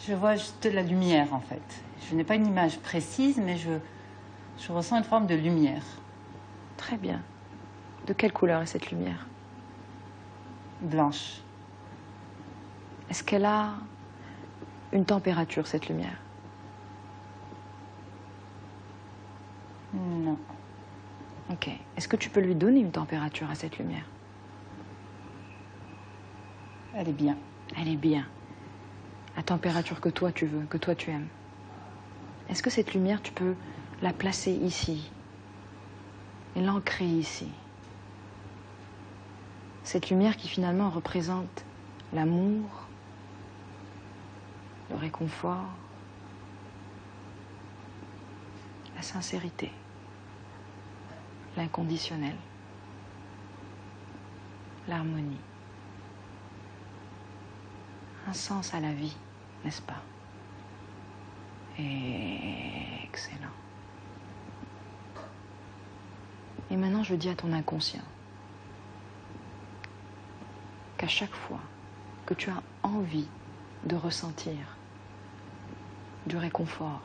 Je vois juste de la lumière, en fait. Je n'ai pas une image précise, mais je ressens une forme de lumière. Très bien. De quelle couleur est cette lumière? Blanche. Est-ce qu'elle a une température, cette lumière? Non. Ok. Est-ce que tu peux lui donner une température à cette lumière? Elle est bien. Elle est bien. La température que toi tu veux, que toi tu aimes. Est-ce que cette lumière, tu peux la placer ici et l'ancrer ici? Cette lumière qui finalement représente l'amour, le réconfort, la sincérité, l'inconditionnel, l'harmonie. Un sens à la vie, n'est-ce pas? Excellent. Et maintenant, je dis à ton inconscient qu'à chaque fois que tu as envie de ressentir du réconfort,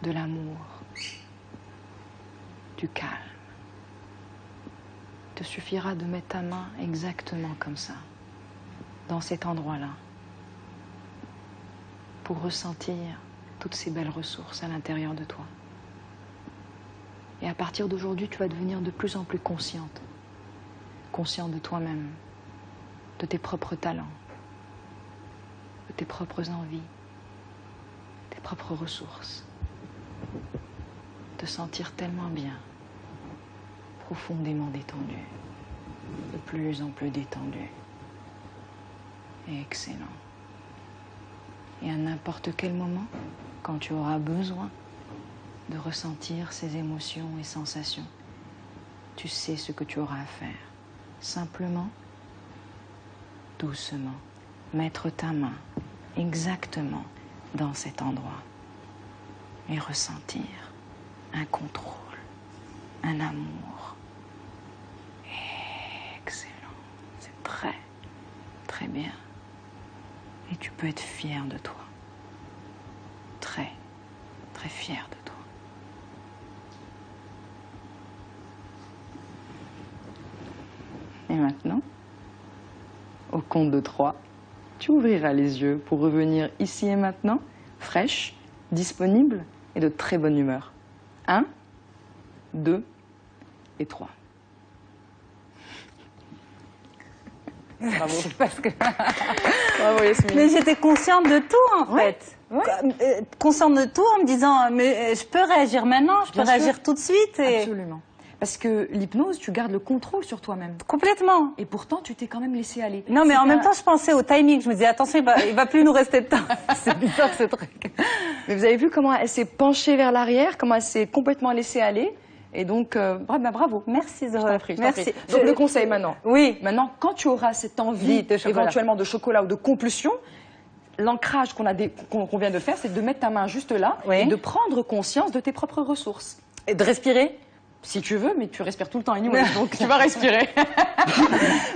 de l'amour, du calme, il te suffira de mettre ta main exactement comme ça, dans cet endroit-là, pour ressentir toutes ces belles ressources à l'intérieur de toi. Et à partir d'aujourd'hui, tu vas devenir de plus en plus consciente, consciente de toi-même, de tes propres talents, de tes propres envies, tes propres ressources. Te sentir tellement bien, profondément détendu, de plus en plus détendu. Excellent. Et à n'importe quel moment, quand tu auras besoin de ressentir ces émotions et sensations, tu sais ce que tu auras à faire. Simplement, doucement, mettre ta main exactement dans cet endroit et ressentir un contrôle, un amour. Excellent. C'est très, très bien. Et tu peux être fier de toi. Très, très fier de toi. Et maintenant, au compte de 3, tu ouvriras les yeux pour revenir ici et maintenant, fraîche, disponible et de très bonne humeur. 1, 2 et 3. Bravo. Parce que... Bravo Yasmine. Mais j'étais consciente de tout, en Ouais, fait. ouais. Consciente de tout en me disant, mais je peux réagir maintenant, je peux Bien sûr. réagir tout de suite. Et... Absolument. Parce que l'hypnose, tu gardes le contrôle sur toi-même. Complètement. Et pourtant, tu t'es quand même laissé aller. Non, mais en C'est même un- temps, je pensais au timing. Je me disais, attention, il va plus nous rester de temps. C'est bizarre, ce truc. Mais vous avez vu comment elle s'est penchée vers l'arrière, comment elle s'est complètement laissée aller. Et donc, bravo. Merci, Je Zoé. t'en prie, je t'en Merci. prie. Donc, le conseil maintenant. Oui. Maintenant, quand tu auras cette envie, De chocolat. éventuellement de chocolat ou de compulsion, l'ancrage qu'on vient de faire, c'est de mettre ta main juste là Oui. et de prendre conscience de tes propres ressources. Et de respirer? Si tu veux, mais tu respires tout le temps anyway, donc tu vas respirer.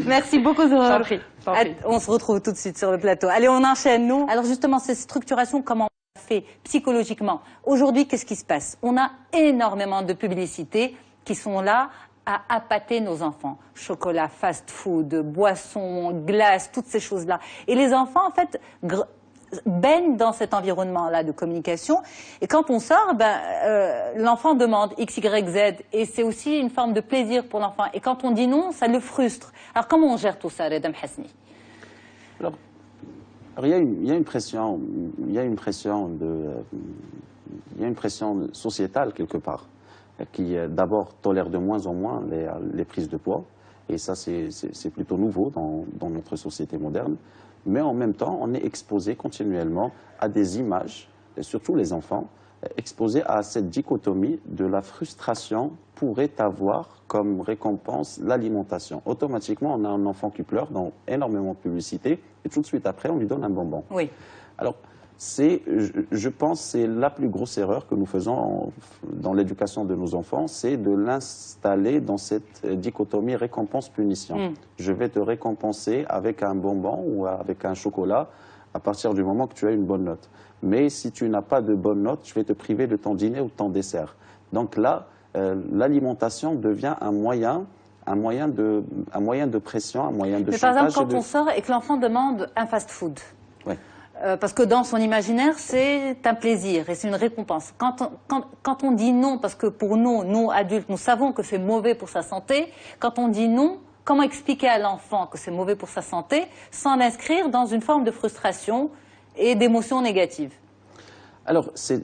Merci beaucoup, Zohar. T'en prie, t'en prie. On se retrouve tout de suite sur le plateau. Allez, on enchaîne, nous. Alors justement, ces structurations, comment on fait psychologiquement? Aujourd'hui, qu'est-ce qui se passe? On a énormément de publicités qui sont là à appâter nos enfants. Chocolat, fast-food, boissons, glace, toutes ces choses-là. Et les enfants, en fait, baignent dans cet environnement-là de communication. Et quand on sort, l'enfant demande X, Y, Z. Et c'est aussi une forme de plaisir pour l'enfant. Et quand on dit non, ça le frustre. Alors comment on gère tout ça, Reda Mhasni? Alors, il y a une pression sociétale quelque part, qui d'abord tolère de moins en moins les prises de poids. Et ça, c'est plutôt nouveau dans notre société moderne. Mais en même temps, on est exposé continuellement à des images, et surtout les enfants, exposés à cette dichotomie de la frustration pourrait avoir comme récompense l'alimentation. Automatiquement, on a un enfant qui pleure dans énormément de publicité et tout de suite après, on lui donne un bonbon. Oui. Alors, je pense que c'est la plus grosse erreur que nous faisons dans l'éducation de nos enfants, c'est de l'installer dans cette dichotomie récompense-punition. Je vais te récompenser avec un bonbon ou avec un chocolat à partir du moment que tu as une bonne note. Mais si tu n'as pas de bonne note, je vais te priver de ton dîner ou de ton dessert. Donc là, l'alimentation devient un moyen de pression, un moyen de chantage. Mais par exemple, quand on sort et que l'enfant demande un fast-food, ouais. Parce que dans son imaginaire, c'est un plaisir et c'est une récompense. Quand on dit non, parce que pour nous adultes, nous savons que c'est mauvais pour sa santé, quand on dit non, comment expliquer à l'enfant que c'est mauvais pour sa santé sans l'inscrire dans une forme de frustration et d'émotions négatives? Alors, c'est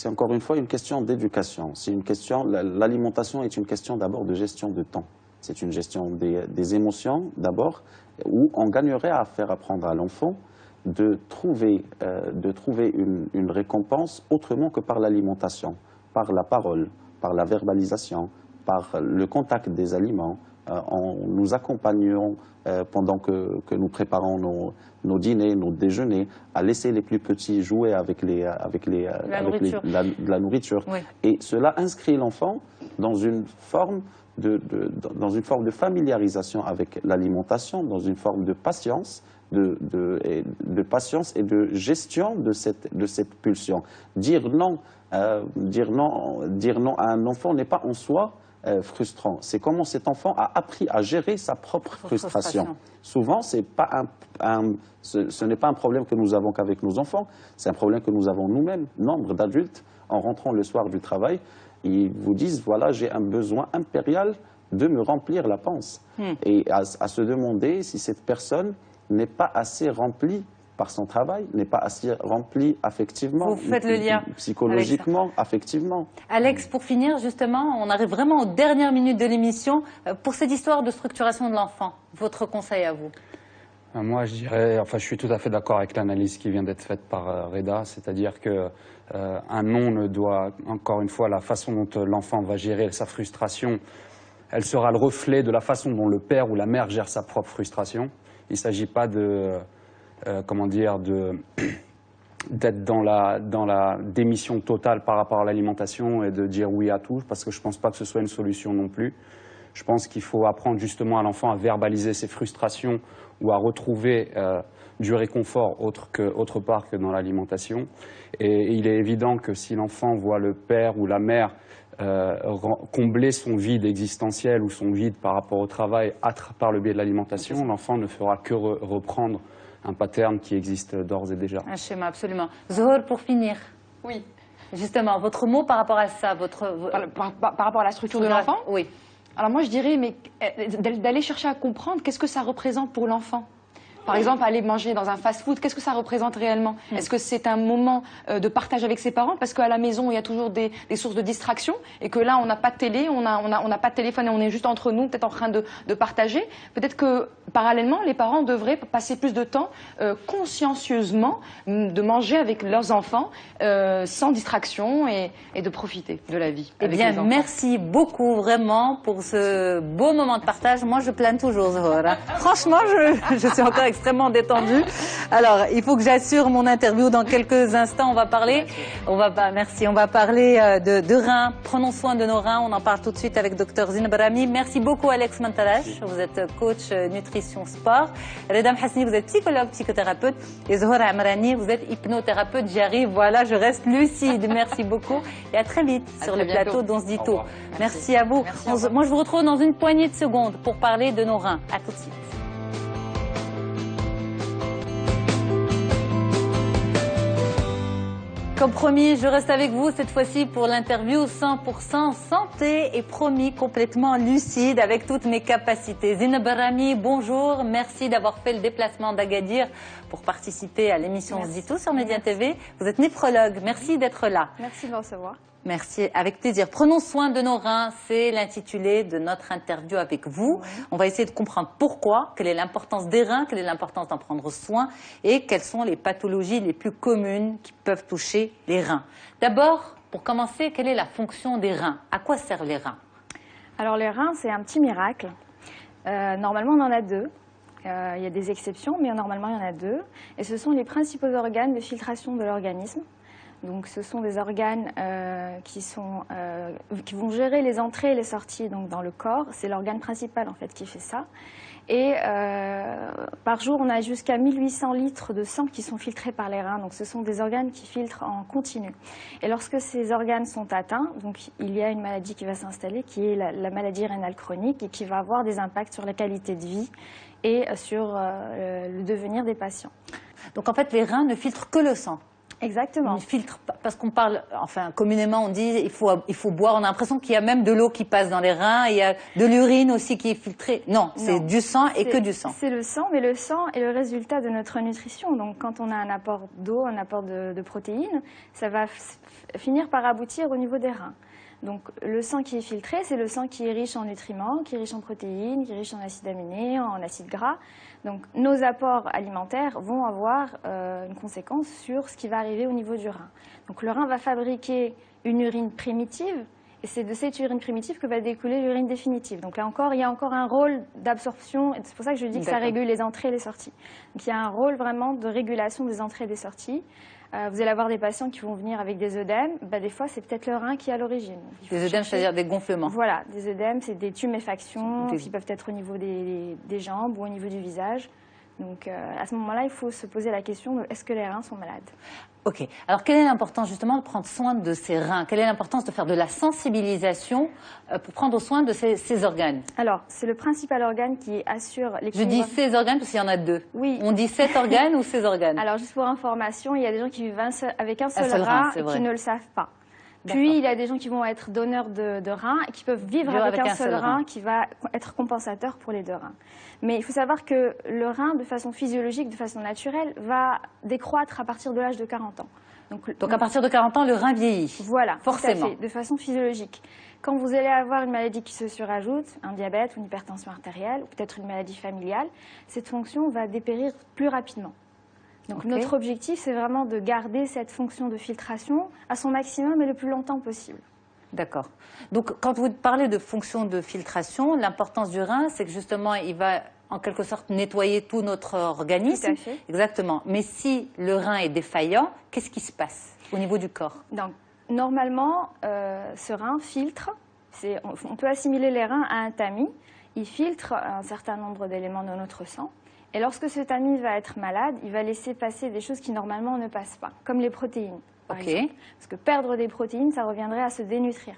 encore une fois une question d'éducation. L'alimentation est une question d'abord de gestion de temps. C'est une gestion des émotions d'abord, où on gagnerait à faire apprendre à l'enfant de trouver une récompense autrement que par l'alimentation, par la parole, par la verbalisation, par le contact des aliments. Nous accompagnons pendant que nous préparons nos dîners, nos déjeuners, à laisser les plus petits jouer avec la nourriture. Oui. Et cela inscrit l'enfant dans une forme de familiarisation avec l'alimentation, dans une forme de patience, patience et de gestion de cette pulsion. Dire non à un enfant n'est pas en soi frustrant. C'est comment cet enfant a appris à gérer sa propre frustration. Souvent, ce n'est pas un problème que nous avons qu'avec nos enfants, c'est un problème que nous avons nous-mêmes. Nombre d'adultes, en rentrant le soir du travail, ils vous disent, voilà, j'ai un besoin impérial de me remplir la panse. Et à se demander si cette personne n'est pas assez remplie par son travail, n'est pas assez remplie affectivement, vous faites le lien psychologiquement, affectivement. Alex, pour finir, justement, on arrive vraiment aux dernières minutes de l'émission. Pour cette histoire de structuration de l'enfant, votre conseil à vous? Moi, je dirais, enfin, je suis tout à fait d'accord avec l'analyse qui vient d'être faite par Reda, c'est-à-dire que un non ne doit, encore une fois, la façon dont l'enfant va gérer sa frustration, elle sera le reflet de la façon dont le père ou la mère gère sa propre frustration. Il ne s'agit pas d'être dans la démission totale par rapport à l'alimentation et de dire oui à tout, parce que je ne pense pas que ce soit une solution non plus. Je pense qu'il faut apprendre justement à l'enfant à verbaliser ses frustrations ou à retrouver du réconfort autre part que dans l'alimentation. Et il est évident que si l'enfant voit le père ou la mère combler son vide existentiel ou son vide par rapport au travail par le biais de l'alimentation, l'enfant ne fera que reprendre un pattern qui existe d'ores et déjà. Un schéma, absolument. Zohar, pour finir. Oui. Justement, votre mot par rapport à ça, par rapport à la structure de l'enfant? Oui. Alors moi, je dirais d'aller chercher à comprendre qu'est-ce que ça représente pour l'enfant. Par exemple, aller manger dans un fast-food, qu'est-ce que ça représente réellement? Est-ce que c'est un moment de partage avec ses parents? Parce qu'à la maison, il y a toujours des sources de distraction et que là, on n'a pas de télé, on n'a pas de téléphone et on est juste entre nous, peut-être en train de partager. Peut-être que, parallèlement, les parents devraient passer plus de temps consciencieusement de manger avec leurs enfants sans distraction et de profiter de la vie. Eh bien, merci beaucoup vraiment pour ce beau moment de partage. Moi, je plane toujours, Zohar. Franchement, je suis encore extrêmement détendu. Alors, il faut que j'assure mon interview dans quelques instants. On va parler de reins. Prenons soin de nos reins. On en parle tout de suite avec Dr Zineb Rami. Merci beaucoup Alex Mantarash. Vous êtes coach nutrition sport. Reda Mhassni, vous êtes psychologue, psychothérapeute. Et Zohra Amrani, vous êtes hypnothérapeute. J'y arrive. Voilà, je reste lucide. Merci beaucoup. Et à très vite sur le plateau d'On se dit tout. Merci à vous. Moi, je vous retrouve dans une poignée de secondes pour parler de nos reins. À tout de suite. Comme promis, je reste avec vous cette fois-ci pour l'interview 100% santé et promis complètement lucide avec toutes mes capacités. Zineb Rami, bonjour. Merci d'avoir fait le déplacement d'Agadir pour participer à l'émission On se dit tout sur Média TV. Vous êtes néphrologue. Merci d'être là. Merci de me recevoir. Merci, avec plaisir. Prenons soin de nos reins, c'est l'intitulé de notre interview avec vous. On va essayer de comprendre pourquoi, quelle est l'importance des reins, quelle est l'importance d'en prendre soin et quelles sont les pathologies les plus communes qui peuvent toucher les reins. D'abord, pour commencer, quelle est la fonction des reins? À quoi servent les reins? Alors les reins, c'est un petit miracle. Normalement, on en a deux. Il y a des exceptions, mais normalement, il y en a deux. Et ce sont les principaux organes de filtration de l'organisme. Donc, ce sont des organes qui vont gérer les entrées et les sorties donc, dans le corps. C'est l'organe principal en fait qui fait ça. Et par jour, on a jusqu'à 1800 litres de sang qui sont filtrés par les reins. Donc, ce sont des organes qui filtrent en continu. Et lorsque ces organes sont atteints, donc il y a une maladie qui va s'installer, qui est la maladie rénale chronique et qui va avoir des impacts sur la qualité de vie et sur le devenir des patients. Donc, en fait, les reins ne filtrent que le sang. Exactement. On filtre, parce qu'on parle, enfin communément on dit il faut boire, on a l'impression qu'il y a même de l'eau qui passe dans les reins, il y a de l'urine aussi qui est filtrée. Non, c'est du sang et que du sang. C'est le sang, mais le sang est le résultat de notre nutrition. Donc quand on a un apport d'eau, un apport de protéines, ça va finir par aboutir au niveau des reins. Donc le sang qui est filtré, c'est le sang qui est riche en nutriments, qui est riche en protéines, qui est riche en acides aminés, en acides gras. Donc nos apports alimentaires vont avoir une conséquence sur ce qui va arriver au niveau du rein. Donc le rein va fabriquer une urine primitive et c'est de cette urine primitive que va découler l'urine définitive. Donc là encore, il y a encore un rôle d'absorption et c'est pour ça que je dis que ça régule les entrées et les sorties. Donc il y a un rôle vraiment de régulation des entrées et des sorties. Vous allez avoir des patients qui vont venir avec des œdèmes. Des fois, c'est peut-être le rein qui est à l'origine. Des œdèmes, c'est-à-dire des gonflements. Voilà, des œdèmes, c'est des tuméfactions qui peuvent être au niveau des jambes ou au niveau du visage. Donc, à ce moment-là, il faut se poser la question de est-ce que les reins sont malades? Ok. Alors, quelle est l'importance justement de prendre soin de ces reins? Quelle est l'importance de faire de la sensibilisation pour prendre soin de ces organes? Alors, c'est le principal organe qui assure l'équilibre. Je dis ces organes parce qu'il y en a deux. Oui. On dit cet organe ou ces organes? Alors, juste pour information, il y a des gens qui vivent avec un seul rein et qui ne le savent pas. Puis, il y a des gens qui vont être donneurs de reins et qui peuvent vivre avec un seul rein qui va être compensateur pour les deux reins. Mais il faut savoir que le rein, de façon physiologique, de façon naturelle, va décroître à partir de l'âge de 40 ans. Donc à partir de 40 ans, le rein vieillit. Voilà, forcément. tout à fait, de façon physiologique. Quand vous allez avoir une maladie qui se surajoute, un diabète ou une hypertension artérielle, ou peut-être une maladie familiale, cette fonction va dépérir plus rapidement. Donc notre objectif, c'est vraiment de garder cette fonction de filtration à son maximum et le plus longtemps possible. D'accord. Donc quand vous parlez de fonction de filtration, l'importance du rein, c'est que justement, il va en quelque sorte nettoyer tout notre organisme. Tout à fait. Exactement. Mais si le rein est défaillant, qu'est-ce qui se passe au niveau du corps? Donc, normalement, ce rein filtre, on peut assimiler les reins à un tamis. Il filtre un certain nombre d'éléments de notre sang. Et lorsque ce tamis va être malade, il va laisser passer des choses qui normalement ne passent pas, comme les protéines, par exemple. Parce que perdre des protéines, ça reviendrait à se dénutrir.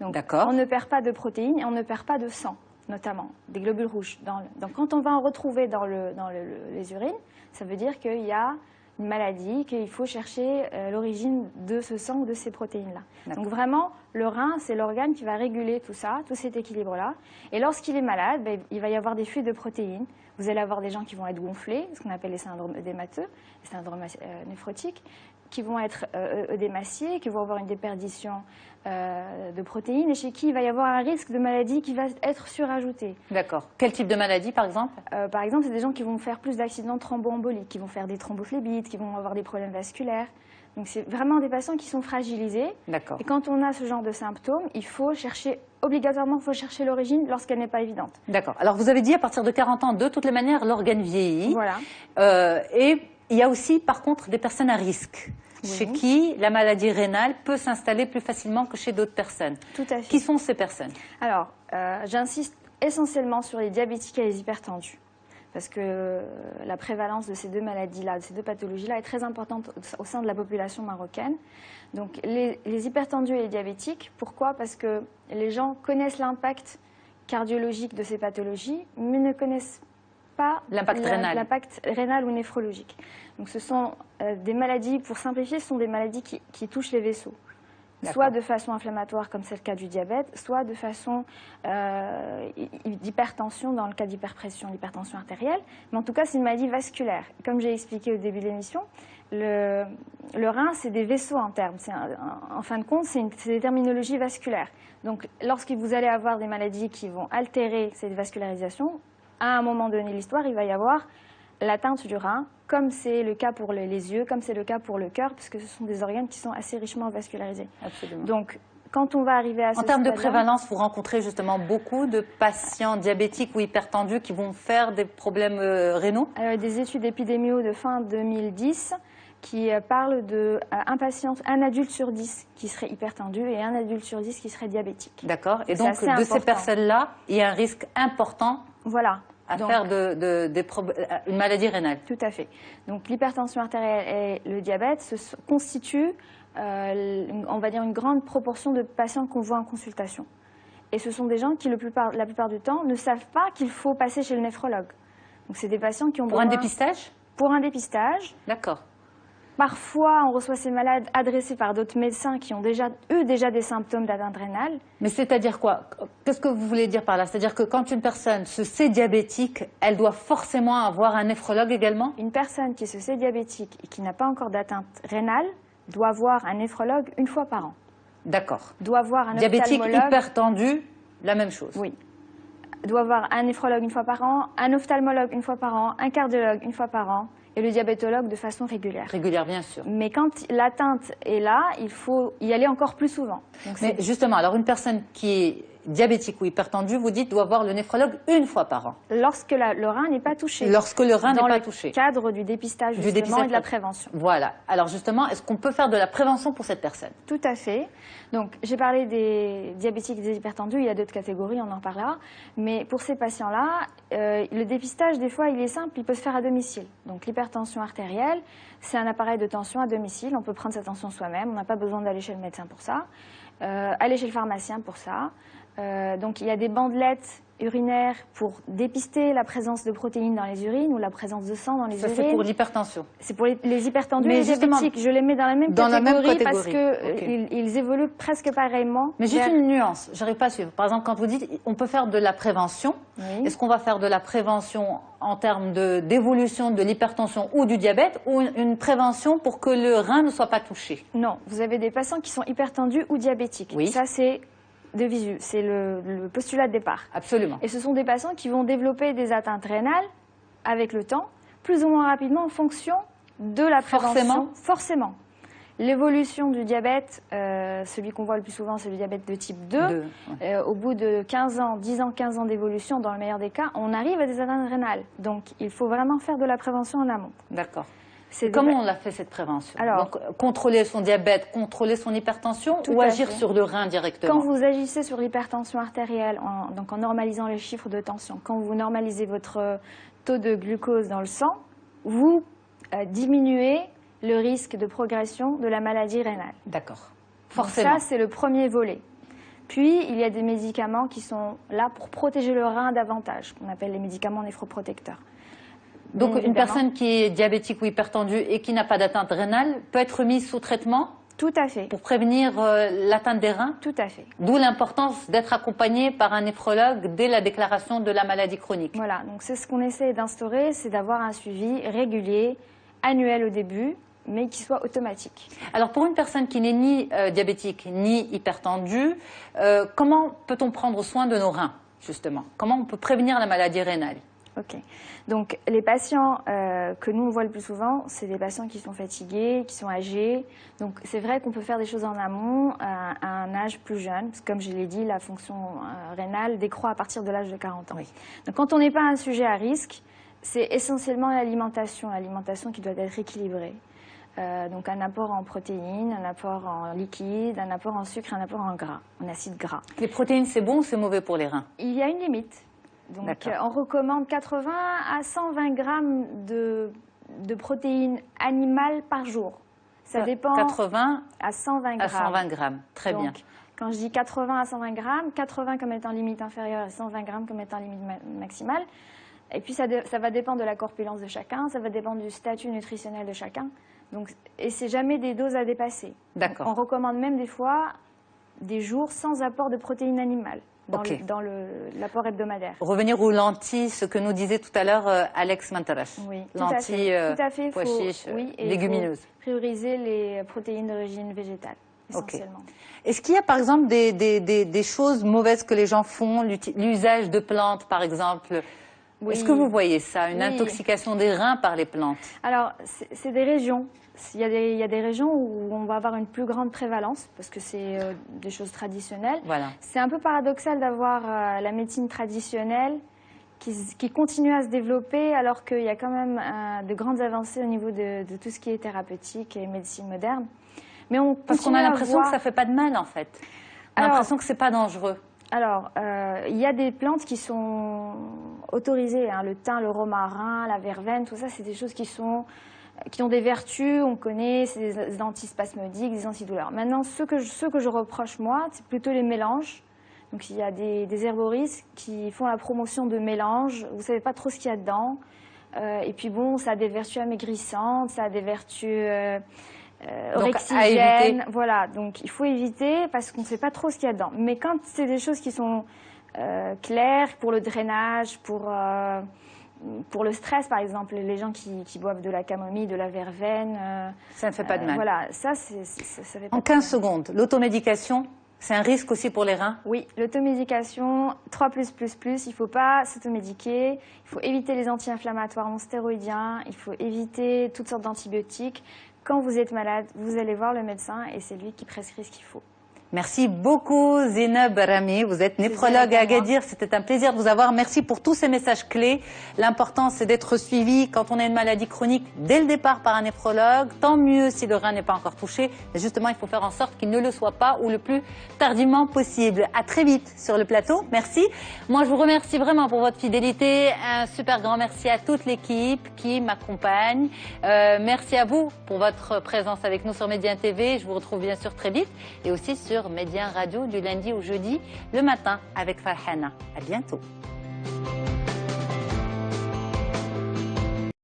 Donc on ne perd pas de protéines et on ne perd pas de sang, notamment des globules rouges. Donc quand on va en retrouver dans les urines, ça veut dire qu'il y a une maladie, qu'il faut chercher l'origine de ce sang ou de ces protéines-là. Donc vraiment, le rein, c'est l'organe qui va réguler tout ça, tout cet équilibre-là. Et lorsqu'il est malade, il va y avoir des fuites de protéines. Vous allez avoir des gens qui vont être gonflés, ce qu'on appelle les syndromes œdémateux, les syndromes néphrotiques, qui vont être œdémaciés, qui vont avoir une déperdition de protéines et chez qui il va y avoir un risque de maladie qui va être surajouté. D'accord. Quel type de maladie, par exemple? Par exemple, c'est des gens qui vont faire plus d'accidents thromboemboliques, qui vont faire des thrombophlébite, qui vont avoir des problèmes vasculaires. Donc c'est vraiment des patients qui sont fragilisés. D'accord. Et quand on a ce genre de symptômes, obligatoirement, il faut chercher l'origine lorsqu'elle n'est pas évidente. D'accord. Alors vous avez dit à partir de 40 ans, de toutes les manières, l'organe vieillit. Voilà. Et il y a aussi par contre des personnes à risque. Oui. Chez qui la maladie rénale peut s'installer plus facilement que chez d'autres personnes. Tout à fait. Qui sont ces personnes? Alors, j'insiste essentiellement sur les diabétiques et les hypertendus. Parce que la prévalence de ces deux maladies-là, de ces deux pathologies-là est très importante au sein de la population marocaine. Donc les hypertendus et les diabétiques, pourquoi? Parce que les gens connaissent l'impact cardiologique de ces pathologies, mais ne connaissent pas l'impact rénal ou néphrologique. Donc ce sont des maladies, pour simplifier, ce sont des maladies qui touchent les vaisseaux. Soit de façon inflammatoire, comme c'est le cas du diabète, soit de façon d'hypertension, dans le cas d'hyperpression, l'hypertension artérielle. Mais en tout cas, c'est une maladie vasculaire. Comme j'ai expliqué au début de l'émission, le rein, c'est des vaisseaux internes. En fin de compte, c'est des terminologies vasculaires. Donc, lorsque vous allez avoir des maladies qui vont altérer cette vascularisation, à un moment donné de l'histoire, il va y avoir l'atteinte du rein, comme c'est le cas pour les yeux, comme c'est le cas pour le cœur, puisque ce sont des organes qui sont assez richement vascularisés. Absolument. Donc, quand on va arriver à ce En termes de stade-là, prévalence, vous rencontrez justement beaucoup de patients diabétiques ou hypertendus qui vont faire des problèmes rénaux? des études épidémiaux de fin 2010 qui parlent un adulte sur 10 qui serait hypertendu et un adulte sur 10 qui serait diabétique. D'accord. Et donc, de ces personnes-là, il y a un risque important. Voilà. À faire une maladie rénale. Tout à fait. Donc l'hypertension artérielle et le diabète constituent, on va dire, une grande proportion de patients qu'on voit en consultation. Et ce sont des gens qui, la plupart du temps, ne savent pas qu'il faut passer chez le néphrologue. Donc c'est des patients qui ont besoin... Pour un dépistage? Pour un dépistage. D'accord. Parfois, on reçoit ces malades adressés par d'autres médecins qui ont déjà eu des symptômes d'atteinte rénale. Mais c'est-à-dire quoi? Qu'est-ce que vous voulez dire par là? C'est-à-dire que quand une personne se sait diabétique, elle doit forcément avoir un néphrologue également? Une personne qui se sait diabétique et qui n'a pas encore d'atteinte rénale doit voir un néphrologue une fois par an. D'accord. Doit voir un diabétique, ophtalmologue. hypertendu, la même chose? Oui. Doit voir un néphrologue une fois par an, un ophtalmologue une fois par an, un cardiologue une fois par an. Et le diabétologue de façon régulière. Régulière, bien sûr. Mais quand l'atteinte est là, il faut y aller encore plus souvent. Donc mais justement, alors une personne qui est diabétique ou hypertendue, vous dites, doit voir le néphrologue une fois par an. Lorsque le rein n'est pas touché. Lorsque le rein n'est pas touché. Dans le cadre du dépistage, justement, et de la prévention. Voilà. Alors justement, est-ce qu'on peut faire de la prévention pour cette personne? Tout à fait. Donc, j'ai parlé des diabétiques et des hypertendus, il y a d'autres catégories, on en parlera. Mais pour ces patients-là, le dépistage, des fois, il est simple, il peut se faire à domicile. Donc, l'hypertension artérielle, c'est un appareil de tension à domicile. On peut prendre sa tension soi-même, on n'a pas besoin d'aller chez le médecin pour ça. Aller chez le pharmacien pour ça. Donc, il y a des bandelettes urinaires pour dépister la présence de protéines dans les urines ou la présence de sang dans les urines. Ça, c'est pour l'hypertension. C'est pour les hypertendus et les diabétiques. Je les mets dans la même catégorie parce qu'ils évoluent presque pareillement. Mais juste une nuance, j'arrive pas à suivre. Par exemple, quand vous dites on peut faire de la prévention, est-ce qu'on va faire de la prévention en termes d'évolution de l'hypertension ou du diabète, ou une prévention pour que le rein ne soit pas touché? Non, vous avez des patients qui sont hypertendus ou diabétiques. Oui. Ça, c'est de visu, c'est le postulat de départ. Absolument. Et ce sont des patients qui vont développer des atteintes rénales avec le temps, plus ou moins rapidement en fonction de la prévention. Forcément. L'évolution du diabète, celui qu'on voit le plus souvent, c'est le diabète de type 2. Au bout de 15 ans, 10 ans, 15 ans d'évolution, dans le meilleur des cas, on arrive à des atteintes rénales. Donc, il faut vraiment faire de la prévention en amont. D'accord. Comment on l'a fait cette prévention? Alors, donc, contrôler son diabète, contrôler son hypertension ou agir sur le rein directement? Quand vous agissez sur l'hypertension artérielle, donc en normalisant les chiffres de tension, quand vous normalisez votre taux de glucose dans le sang, vous diminuez le risque de progression de la maladie rénale. D'accord. Forcément. Donc ça, c'est le premier volet. Puis, il y a des médicaments qui sont là pour protéger le rein davantage, qu'on appelle les médicaments néphroprotecteurs. Donc, une personne qui est diabétique ou hypertendue et qui n'a pas d'atteinte rénale peut être mise sous traitement? Tout à fait. Pour prévenir l'atteinte des reins? Tout à fait. D'où l'importance d'être accompagné par un néphrologue dès la déclaration de la maladie chronique. Voilà, donc c'est ce qu'on essaie d'instaurer, c'est d'avoir un suivi régulier, annuel au début, mais qui soit automatique. Alors pour une personne qui n'est ni diabétique ni hypertendue, comment peut-on prendre soin de nos reins, justement? Comment on peut prévenir la maladie rénale? Ok. Donc, les patients que nous, on voit le plus souvent, c'est des patients qui sont fatigués, qui sont âgés. Donc, c'est vrai qu'on peut faire des choses en amont à un âge plus jeune. Parce que, comme je l'ai dit, la fonction rénale décroît à partir de l'âge de 40 ans. Oui. Donc, quand on n'est pas un sujet à risque, c'est essentiellement l'alimentation qui doit être équilibrée. Donc, un apport en protéines, un apport en liquide, un apport en sucre, un apport en gras, en acide gras. Les protéines, c'est bon ou c'est mauvais pour les reins? Il y a une limite. Donc, on recommande 80 à 120 grammes de protéines animales par jour. Ça dépend. 80 à 120 grammes. À 120 grammes, très Donc, bien. Quand je dis 80 à 120 grammes, 80 comme étant limite inférieure et 120 grammes comme étant limite maximale. Et puis, ça va dépendre de la corpulence de chacun, ça va dépendre du statut nutritionnel de chacun. Donc, et c'est jamais des doses à dépasser. D'accord. On recommande même des fois des jours sans apport de protéines animales dans l'apport hebdomadaire. Revenir aux lentilles, ce que nous disait tout à l'heure Alex Mantaras. Oui, lentilles, tout à fait. pois chiches, légumineuses. Il faut prioriser les protéines d'origine végétale, essentiellement. Est-ce qu'il y a par exemple des choses mauvaises que les gens font, l'usage de plantes par exemple? Oui. Est-ce que vous voyez ça, une intoxication des reins par les plantes? Alors, c'est des régions. Il y a des régions où on va avoir une plus grande prévalence, parce que c'est des choses traditionnelles. Voilà. C'est un peu paradoxal d'avoir la médecine traditionnelle qui continue à se développer, alors qu'il y a quand même de grandes avancées au niveau de tout ce qui est thérapeutique et médecine moderne. Mais parce qu'on a l'impression que ça ne fait pas de mal, en fait. On a l'impression que ce n'est pas dangereux. Alors, il y a des plantes qui sont autorisées, hein, le thym, le romarin, la verveine, tout ça, c'est des choses qui ont des vertus, on connaît, c'est des antispasmodiques, des antidouleurs. Maintenant, ce que je reproche, moi, c'est plutôt les mélanges. Donc, il y a des herboristes qui font la promotion de mélanges, vous ne savez pas trop ce qu'il y a dedans. Et puis bon, ça a des vertus amaigrissantes, ça a des vertus orexigènes. Voilà, donc il faut éviter parce qu'on ne sait pas trop ce qu'il y a dedans. Mais quand c'est des choses qui sont claires pour le drainage, pour le stress, par exemple, les gens qui boivent de la camomille, de la verveine. Ça ne fait pas de mal. Voilà, ça fait pas en 15 secondes, l'automédication, c'est un risque aussi pour les reins? Oui, l'automédication, 3+++, il ne faut pas s'automédiquer, il faut éviter les anti-inflammatoires non stéroïdiens, il faut éviter toutes sortes d'antibiotiques. Quand vous êtes malade, vous allez voir le médecin et c'est lui qui prescrit ce qu'il faut. Merci beaucoup Zeynab Rami, vous êtes néphrologue à Agadir, c'était un plaisir de vous avoir. Merci pour tous ces messages clés. L'important c'est d'être suivi quand on a une maladie chronique dès le départ par un néphrologue. Tant mieux si le rein n'est pas encore touché, mais justement il faut faire en sorte qu'il ne le soit pas ou le plus tardivement possible. À très vite sur le plateau, merci. Moi je vous remercie vraiment pour votre fidélité, un super grand merci à toute l'équipe qui m'accompagne. Merci à vous pour votre présence avec nous sur Médien TV, je vous retrouve bien sûr très vite et aussi sur Médien Radio du lundi au jeudi le matin avec Farhana. À bientôt.